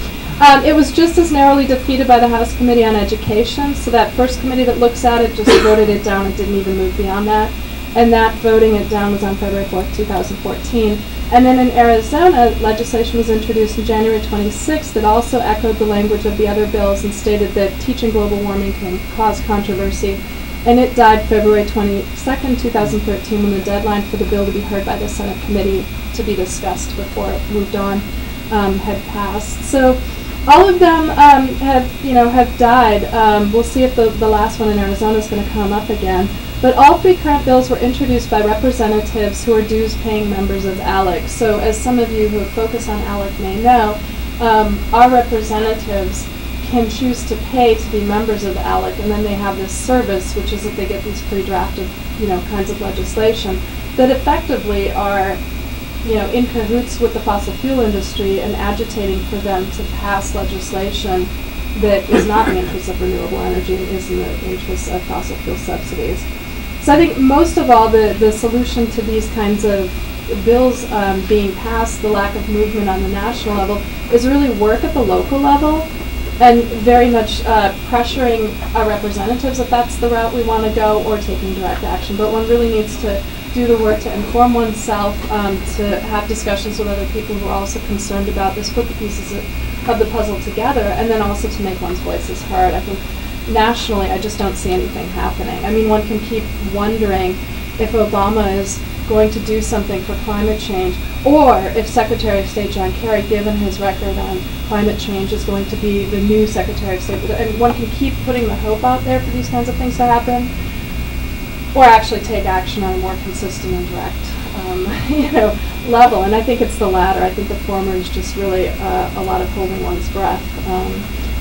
It was just as narrowly defeated by the House Committee on Education, so that first committee that looks at it just voted it down and didn't even move beyond that. And that voting it down was on February 4th, 2014. And then in Arizona, legislation was introduced on January 26th that also echoed the language of the other bills and stated that teaching global warming can cause controversy. And it died February 22nd, 2013, when the deadline for the bill to be heard by the Senate committee to be discussed before it moved on had passed. So all of them have died. We'll see if the last one in Arizona is going to come up again. But all 3 current bills were introduced by representatives who are dues-paying members of ALEC. So as some of you who focus on ALEC may know, our representatives can choose to pay to be members of ALEC, and then they have this service, which is that they get these pre-drafted, kinds of legislation that effectively are, in cahoots with the fossil fuel industry and agitating for them to pass legislation that is not in the interest of renewable energy and is in the interest of fossil fuel subsidies. So I think most of all, the solution to these kinds of bills being passed, the lack of movement on the national level, is really work at the local level and very much pressuring our representatives if that's the route we want to go, or taking direct action. But one really needs to do the work to inform oneself, to have discussions with other people who are also concerned about this, put the pieces of the puzzle together, and then also to make one's voices heard. I think nationally, I just don't see anything happening. I mean, one can keep wondering if Obama is going to do something for climate change, or if Secretary of State John Kerry, given his record on climate change, is going to be the new Secretary of State. And one can keep putting the hope out there for these kinds of things to happen, or actually take action on a more consistent and direct level. And I think it's the latter. I think the former is just really a lot of holding one's breath.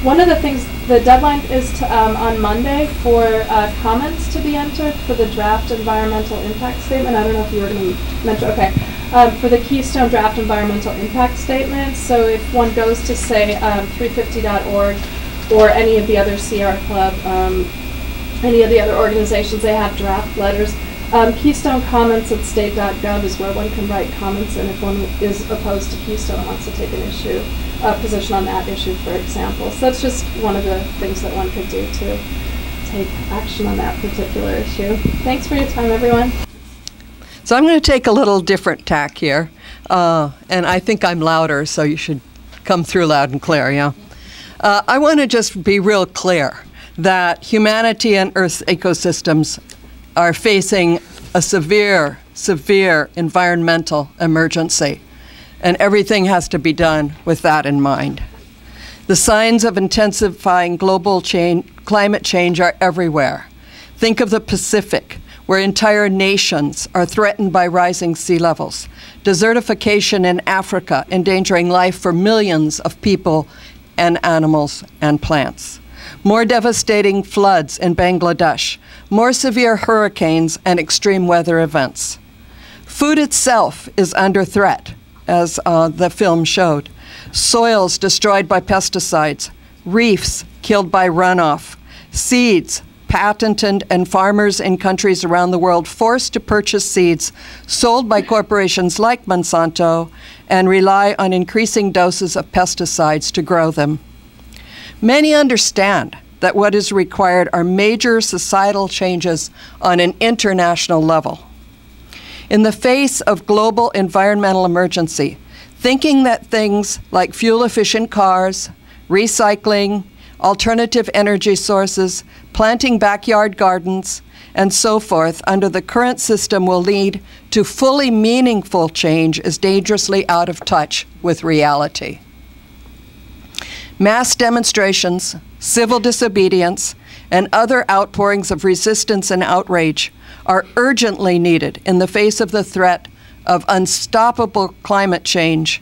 One of the things, the deadline is on Monday for comments to be entered for the draft environmental impact statement. I don't know if you were going to mention, okay, for the Keystone Draft Environmental Impact Statement. So if one goes to, say, 350.org or any of the other Sierra Club, any of the other organizations, they have draft letters. Keystone comments at state.gov is where one can write comments, and if one is opposed to Keystone and wants to take a position on that issue, for example. So that's just one of the things that one could do to take action on that particular issue. Thanks for your time, everyone. So I'm going to take a little different tack here, and I think I'm louder, so you should come through loud and clear, yeah? I want to just be real clear that humanity and Earth's ecosystems are facing a severe, severe environmental emergency, and everything has to be done with that in mind. The signs of intensifying global climate change are everywhere. Think of the Pacific, where entire nations are threatened by rising sea levels. Desertification in Africa, endangering life for millions of people and animals and plants. More devastating floods in Bangladesh. More severe hurricanes and extreme weather events. Food itself is under threat, as the film showed. Soils destroyed by pesticides. Reefs killed by runoff. Seeds patented, and farmers in countries around the world forced to purchase seeds sold by corporations like Monsanto and rely on increasing doses of pesticides to grow them. Many understand that what is required are major societal changes on an international level. In the face of global environmental emergency, thinking that things like fuel-efficient cars, recycling, alternative energy sources, planting backyard gardens, and so forth under the current system will lead to fully meaningful change is dangerously out of touch with reality. Mass demonstrations, civil disobedience, and other outpourings of resistance and outrage are urgently needed in the face of the threat of unstoppable climate change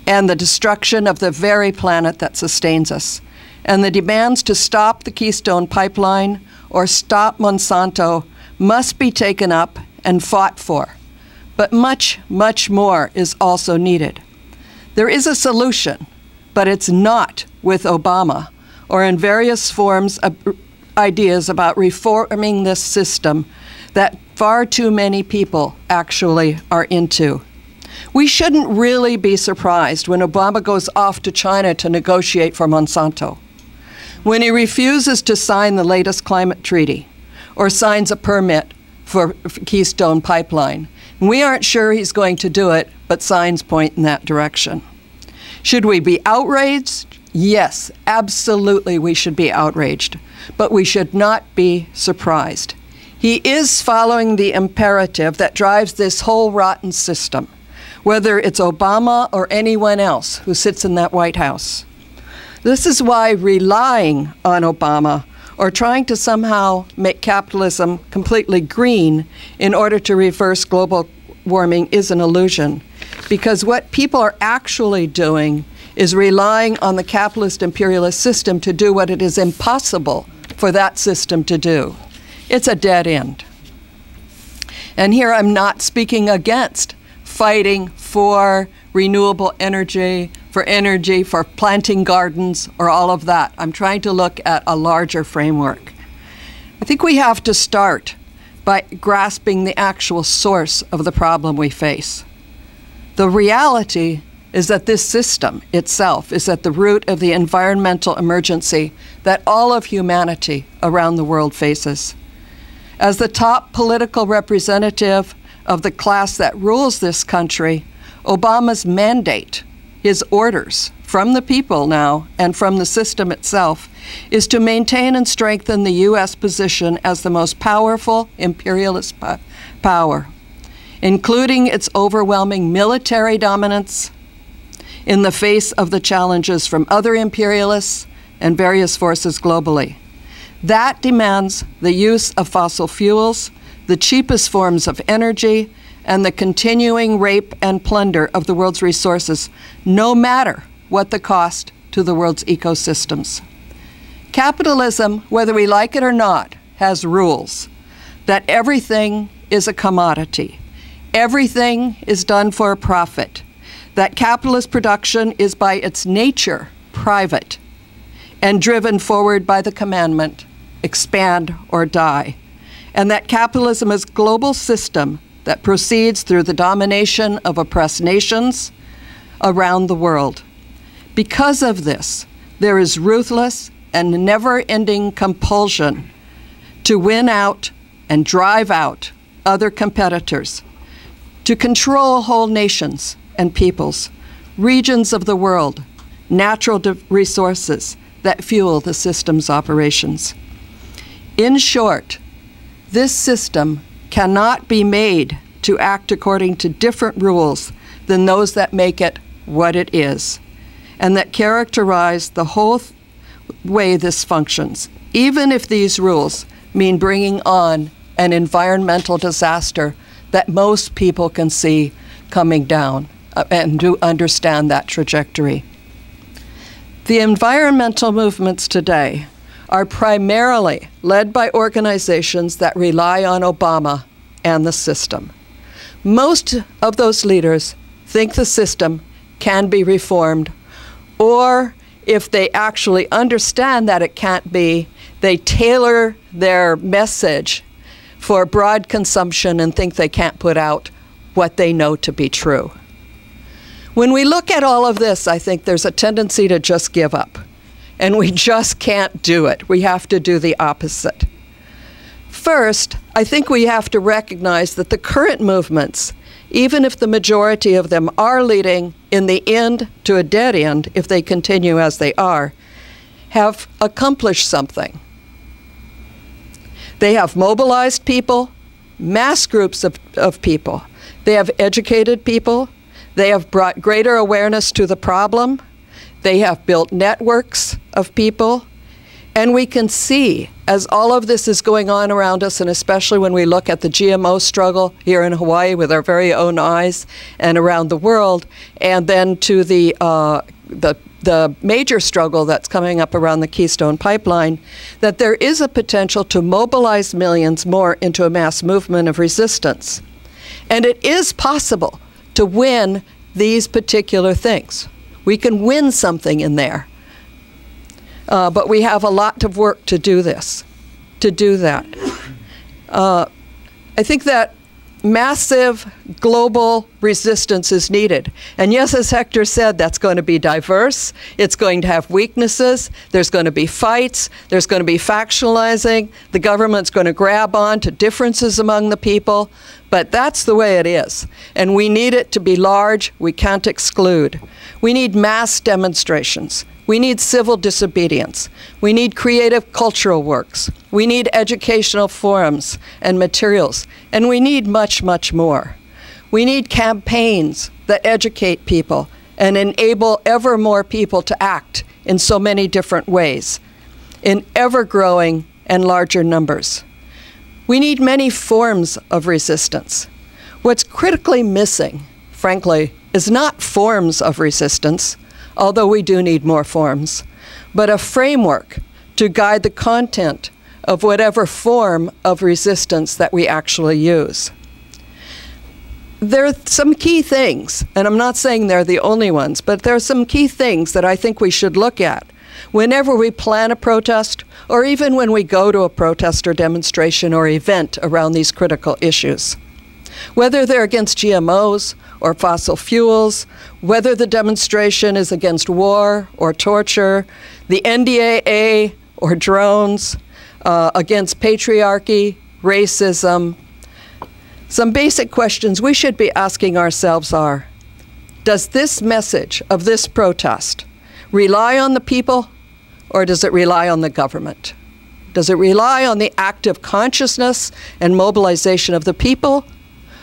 and the destruction of the very planet that sustains us. And the demands to stop the Keystone Pipeline or stop Monsanto must be taken up and fought for. But much, much more is also needed. There is a solution, but it's not with Obama or in various forms of ideas about reforming this system that far too many people actually are into. We shouldn't really be surprised when Obama goes off to China to negotiate for Monsanto, when he refuses to sign the latest climate treaty or signs a permit for Keystone Pipeline. We aren't sure he's going to do it, but signs point in that direction. Should we be outraged? Yes, absolutely we should be outraged, but we should not be surprised. He is following the imperative that drives this whole rotten system, whether it's Obama or anyone else who sits in that White House. This is why relying on Obama or trying to somehow make capitalism completely green in order to reverse global warming is an illusion. Because what people are actually doing is relying on the capitalist imperialist system to do what it is impossible for that system to do. It's a dead end. And here I'm not speaking against fighting for renewable energy, for planting gardens, or all of that. I'm trying to look at a larger framework. I think we have to start by grasping the actual source of the problem we face. The reality is that this system itself is at the root of the environmental emergency that all of humanity around the world faces. As the top political representative of the class that rules this country, Obama's mandate, his orders from the people now and from the system itself, is to maintain and strengthen the U.S. position as the most powerful imperialist power, including its overwhelming military dominance in the face of the challenges from other imperialists and various forces globally. That demands the use of fossil fuels, the cheapest forms of energy, and the continuing rape and plunder of the world's resources, no matter what the cost to the world's ecosystems. Capitalism, whether we like it or not, has rules that everything is a commodity. Everything is done for a profit. That capitalist production is by its nature private and driven forward by the commandment, expand or die. And that capitalism is a global system that proceeds through the domination of oppressed nations around the world. Because of this, there is ruthless and never-ending compulsion to win out and drive out other competitors, to control whole nations and peoples, regions of the world, natural resources that fuel the system's operations. In short, this system cannot be made to act according to different rules than those that make it what it is, and that characterize the whole way this functions, even if these rules mean bringing on an environmental disaster that most people can see coming down and do understand that trajectory. The environmental movements today are primarily led by organizations that rely on Obama and the system. Most of those leaders think the system can be reformed, or if they actually understand that it can't be, they tailor their message for broad consumption and think they can't put out what they know to be true. When we look at all of this, I think there's a tendency to just give up. And we just can't do it. We have to do the opposite. First, I think we have to recognize that the current movements, even if the majority of them are leading in the end to a dead end, if they continue as they are, have accomplished something. They have mobilized people, mass groups of people. They have educated people. They have brought greater awareness to the problem. They have built networks of people. And we can see, as all of this is going on around us, and especially when we look at the GMO struggle here in Hawaii with our very own eyes and around the world, and then to the major struggle that's coming up around the Keystone Pipeline, that there is a potential to mobilize millions more into a mass movement of resistance. And it is possible to win these particular things. We can win something in there. But we have a lot of work to do that. I think that massive global resistance is needed. And yes, as Hector said, that's going to be diverse. It's going to have weaknesses. There's going to be fights. There's going to be factionalizing. The government's going to grab on to differences among the people. But that's the way it is. And we need it to be large. We can't exclude. We need mass demonstrations. We need civil disobedience. We need creative cultural works. We need educational forums and materials. And we need much, much more. We need campaigns that educate people and enable ever more people to act in so many different ways, in ever-growing and larger numbers. We need many forms of resistance. What's critically missing, frankly, is not forms of resistance, although we do need more forms, but a framework to guide the content of whatever form of resistance that we actually use. There are some key things, and I'm not saying they're the only ones, but there are some key things that I think we should look at whenever we plan a protest, or even when we go to a protest or demonstration or event around these critical issues. Whether they're against GMOs or fossil fuels, whether the demonstration is against war or torture, the NDAA or drones, against patriarchy, racism. Some basic questions we should be asking ourselves are, does this message of this protest rely on the people, or does it rely on the government? Does it rely on the active consciousness and mobilization of the people,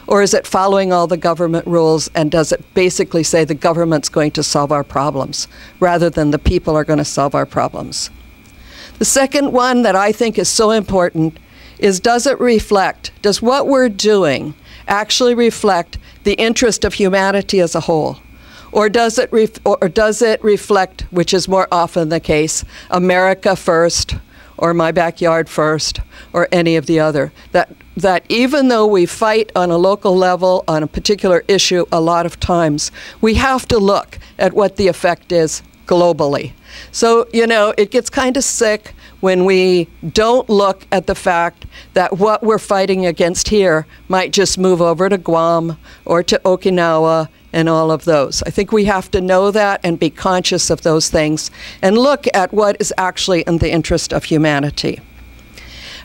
or is it following all the government rules, and does it basically say the government's going to solve our problems rather than the people are going to solve our problems? The second one that I think is so important is, does what we're doing actually reflect the interest of humanity as a whole? Or does it reflect, which is more often the case, America first, or my backyard first, or any of the other? That even though we fight on a local level on a particular issue a lot of times, we have to look at what the effect is globally. So, you know, it gets kind of sick when we don't look at the fact that what we're fighting against here might just move over to Guam or to Okinawa and all of those. I think we have to know that and be conscious of those things and look at what is actually in the interest of humanity.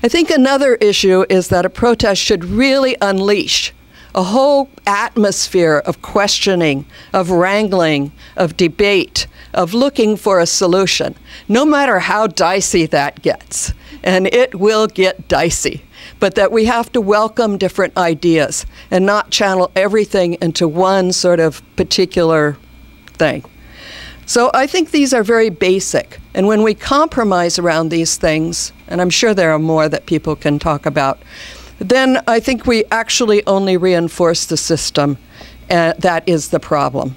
I think another issue is that a protest should really unleash a whole atmosphere of questioning, of wrangling, of debate, of looking for a solution, no matter how dicey that gets. And it will get dicey. but that we have to welcome different ideas and not channel everything into one sort of particular thing. So I think these are very basic, and when we compromise around these things, and I'm sure there are more that people can talk about, then I think we actually only reinforce the system, and that is the problem.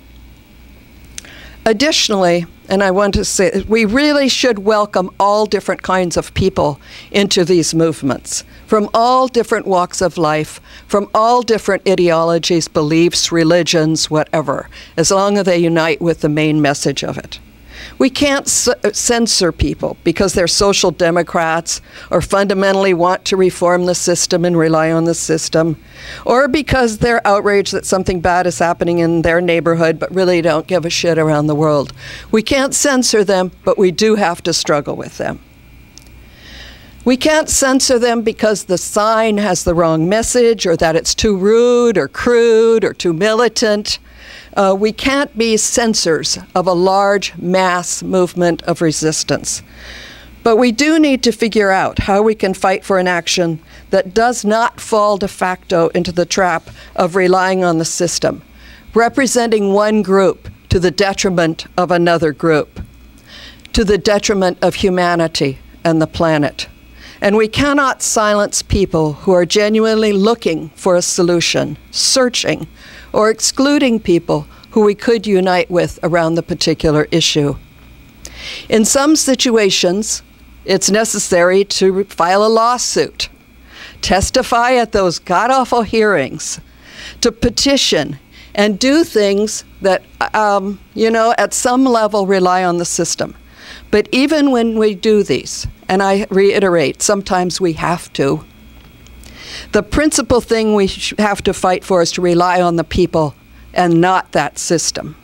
Additionally, and I want to say, we really should welcome all different kinds of people into these movements, from all different walks of life, from all different ideologies, beliefs, religions, whatever, as long as they unite with the main message of it. We can't censor people because they're social democrats or fundamentally want to reform the system and rely on the system, or because they're outraged that something bad is happening in their neighborhood but really don't give a shit around the world. We can't censor them, but we do have to struggle with them. We can't censor them because the sign has the wrong message, or that it's too rude or crude or too militant. We can't be censors of a large mass movement of resistance. But we do need to figure out how we can fight for an action that does not fall de facto into the trap of relying on the system, representing one group to the detriment of another group, to the detriment of humanity and the planet. And we cannot silence people who are genuinely looking for a solution, searching, or excluding people who we could unite with around the particular issue. In some situations, it's necessary to file a lawsuit, testify at those god-awful hearings, to petition, and do things that, at some level rely on the system. But even when we do these, and I reiterate, sometimes we have to, the principal thing we have to fight for is to rely on the people and not that system.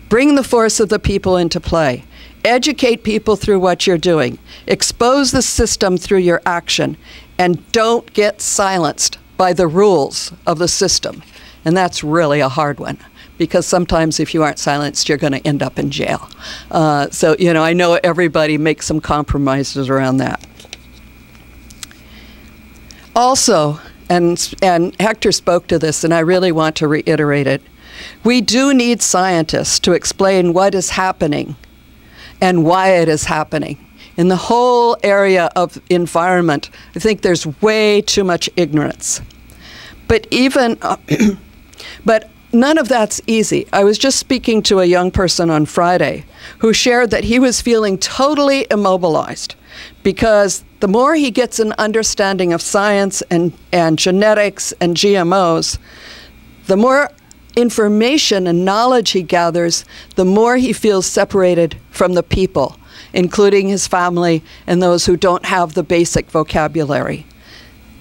Bring the force of the people into play. Educate people through what you're doing. Expose the system through your action. And don't get silenced by the rules of the system. And that's really a hard one, because sometimes if you aren't silenced, you're going to end up in jail. So, I know everybody makes some compromises around that. Also, and Hector spoke to this, and I really want to reiterate it, we do need scientists to explain what is happening and why it is happening. In the whole area of environment, I think there's way too much ignorance. But but none of that's easy. I was just speaking to a young person on Friday who shared that he was feeling totally immobilized because the more he gets an understanding of science and genetics and GMOs, the more information and knowledge he gathers, the more he feels separated from the people, including his family and those who don't have the basic vocabulary.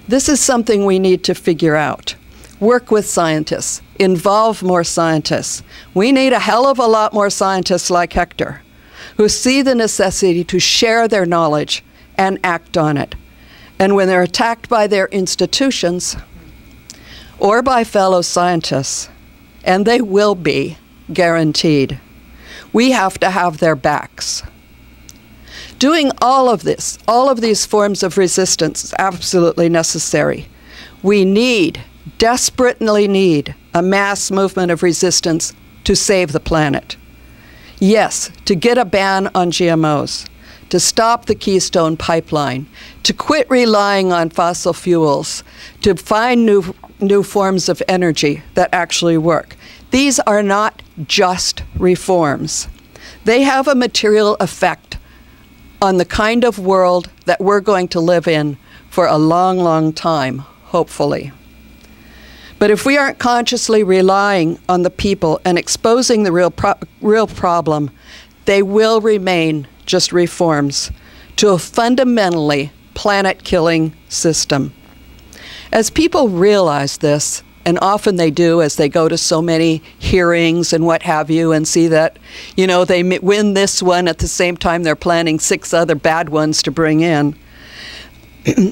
This is something we need to figure out. Work with scientists. Involve more scientists. We need a hell of a lot more scientists like Hector, who see the necessity to share their knowledge and act on it. And when they're attacked by their institutions or by fellow scientists, and they will be, guaranteed, we have to have their backs. Doing all of this, all of these forms of resistance is absolutely necessary. We desperately need a mass movement of resistance to save the planet. Yes, to get a ban on GMOs, to stop the Keystone Pipeline, to quit relying on fossil fuels, to find new forms of energy that actually work. These are not just reforms. They have a material effect on the kind of world that we're going to live in for a long, long time, hopefully. But if we aren't consciously relying on the people and exposing the real problem, they will remain just reforms to a fundamentally planet-killing system. As people realize this, and often they do as they go to so many hearings and what have you and see that, they win this one at the same time they're planning 6 other bad ones to bring in.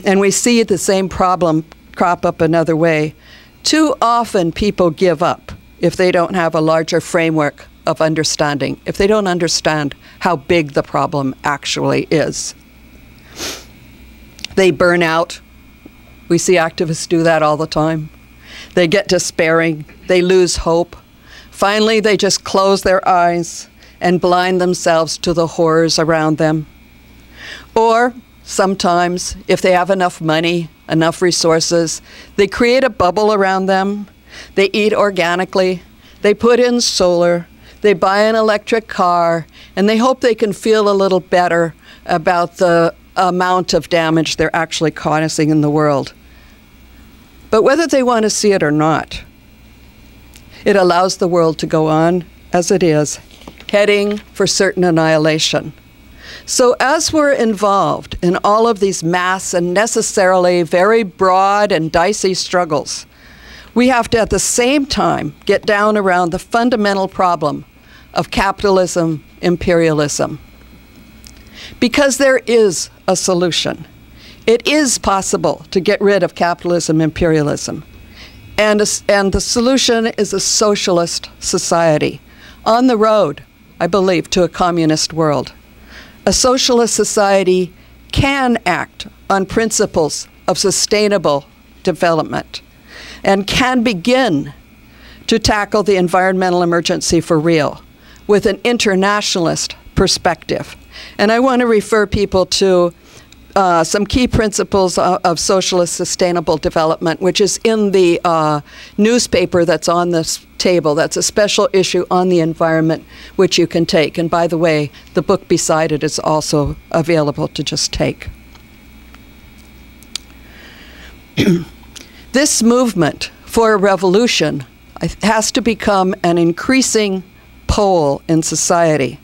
And we see the same problem crop up another way. Too often people give up if they don't have a larger framework of understanding, if they don't understand how big the problem actually is. They burn out We see activists do that all the time. They get despairing. They lose hope. Finally, they just close their eyes and blind themselves to the horrors around them. Or sometimes, if they have enough money, enough resources, they create a bubble around them. They eat organically. They put in solar. They buy an electric car, and they hope they can feel a little better about the amount of damage they're actually causing in the world. But whether they want to see it or not, it allows the world to go on as it is, heading for certain annihilation. So as we're involved in all of these mass and necessarily very broad and dicey struggles, we have to at the same time get down around the fundamental problem of capitalism, imperialism. Because there is a solution. It is possible to get rid of capitalism, imperialism. And the solution is a socialist society on the road, I believe, to a communist world. A socialist society can act on principles of sustainable development and can begin to tackle the environmental emergency for real with an internationalist perspective. And I want to refer people to some key principles of socialist sustainable development, which is in the newspaper that's on this table. That's a special issue on the environment, which you can take. And by the way, the book beside it is also available to just take. This movement for a revolution has to become an increasing pole in society.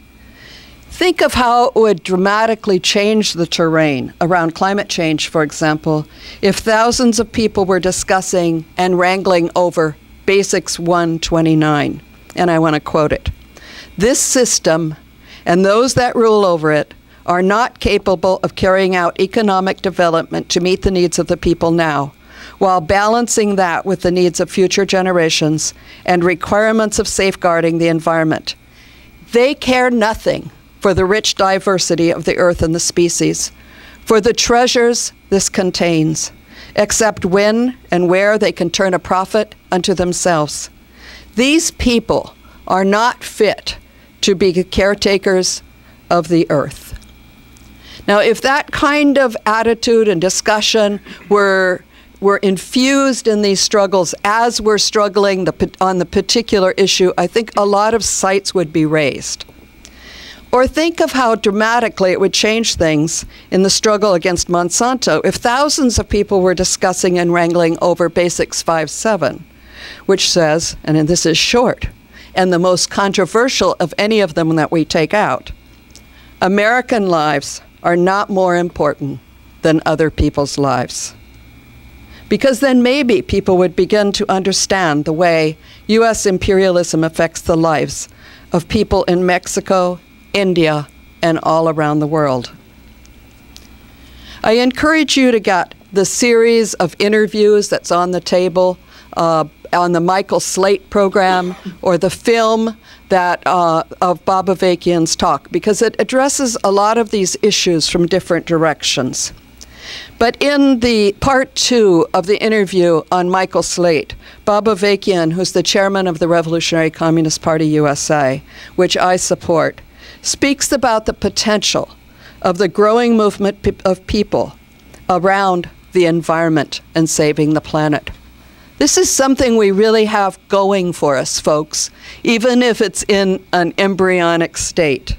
Think of how it would dramatically change the terrain around climate change, for example, if thousands of people were discussing and wrangling over Basics 129. And I want to quote it. "This system and those that rule over it are not capable of carrying out economic development to meet the needs of the people now, while balancing that with the needs of future generations and requirements of safeguarding the environment. They care nothing for the rich diversity of the earth and the species, for the treasures this contains, except when and where they can turn a profit unto themselves. These people are not fit to be caretakers of the earth." Now, if that kind of attitude and discussion were infused in these struggles as we're struggling on the particular issue, I think a lot of sights would be raised. Or think of how dramatically it would change things in the struggle against Monsanto if thousands of people were discussing and wrangling over Basics 5.7, which says, and this is short, and the most controversial of any of them that we take out, American lives are not more important than other people's lives. Because then maybe people would begin to understand the way U.S. imperialism affects the lives of people in Mexico, India, and all around the world. I encourage you to get the series of interviews that's on the table on the Michael Slate program, or the film that of Bob Avakian's talk, because it addresses a lot of these issues from different directions. But in the part 2 of the interview on Michael Slate, Bob Avakian, who's the chairman of the Revolutionary Communist Party USA, which I support, speaks about the potential of the growing movement of people around the environment and saving the planet. This is something we really have going for us, folks, even if it's in an embryonic state.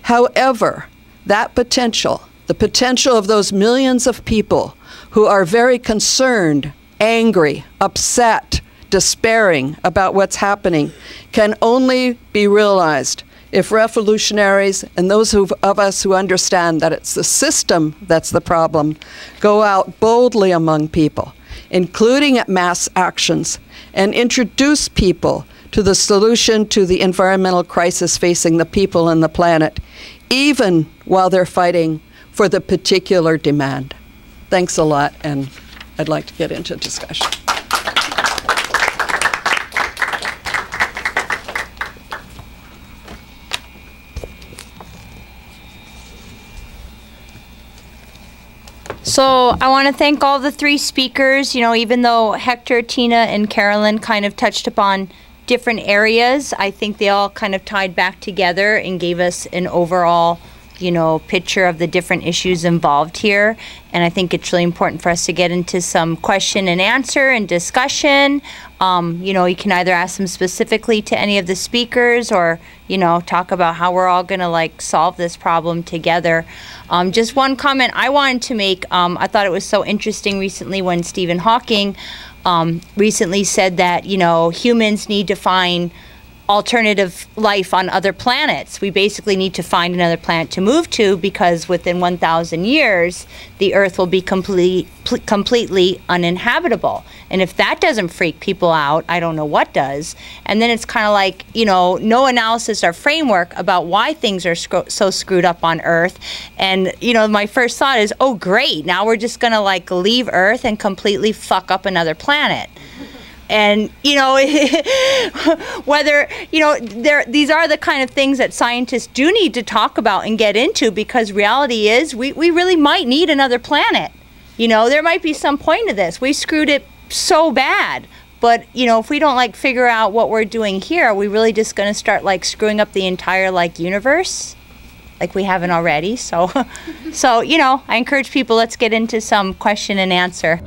However, that potential, the potential of those millions of people who are very concerned, angry, upset, despairing about what's happening, can only be realized if revolutionaries and those of us who understand that it's the system that's the problem go out boldly among people, including at mass actions, and introduce people to the solution to the environmental crisis facing the people and the planet, even while they're fighting for the particular demand. Thanks a lot, and I'd like to get into discussion. So So I want to thank all the three speakers. You know, even though Hector, Tina, and Carolyn kind of touched upon different areas, I think they all kind of tied back together and gave us an overall, you know, picture of the different issues involved here. And I think it's really important for us to get into some question and answer and discussion. You know, you can either ask them specifically to any of the speakers or, you know, talk about how we're all going to like solve this problem together. Just one comment I wanted to make. I thought it was so interesting recently when Stephen Hawking recently said that, you know, humans need to find alternative life on other planets. We basically need to find another planet to move to because within 1,000 years, the Earth will be completely uninhabitable. And if that doesn't freak people out, I don't know what does. And then it's kind of like, you know, no analysis or framework about why things are so screwed up on Earth. And, you know, my first thought is, oh, great, now we're just going to like leave Earth and completely fuck up another planet. And, you know, whether, you know, these are the kind of things that scientists do need to talk about and get into, because reality is we really might need another planet. You know, there might be some point to this. We screwed it so bad. But, you know, if we don't, like, figure out what we're doing here, are we really just going to start, like, screwing up the entire, like, universe? Like we haven't already. So, you know, I encourage people, let's get into some question and answer.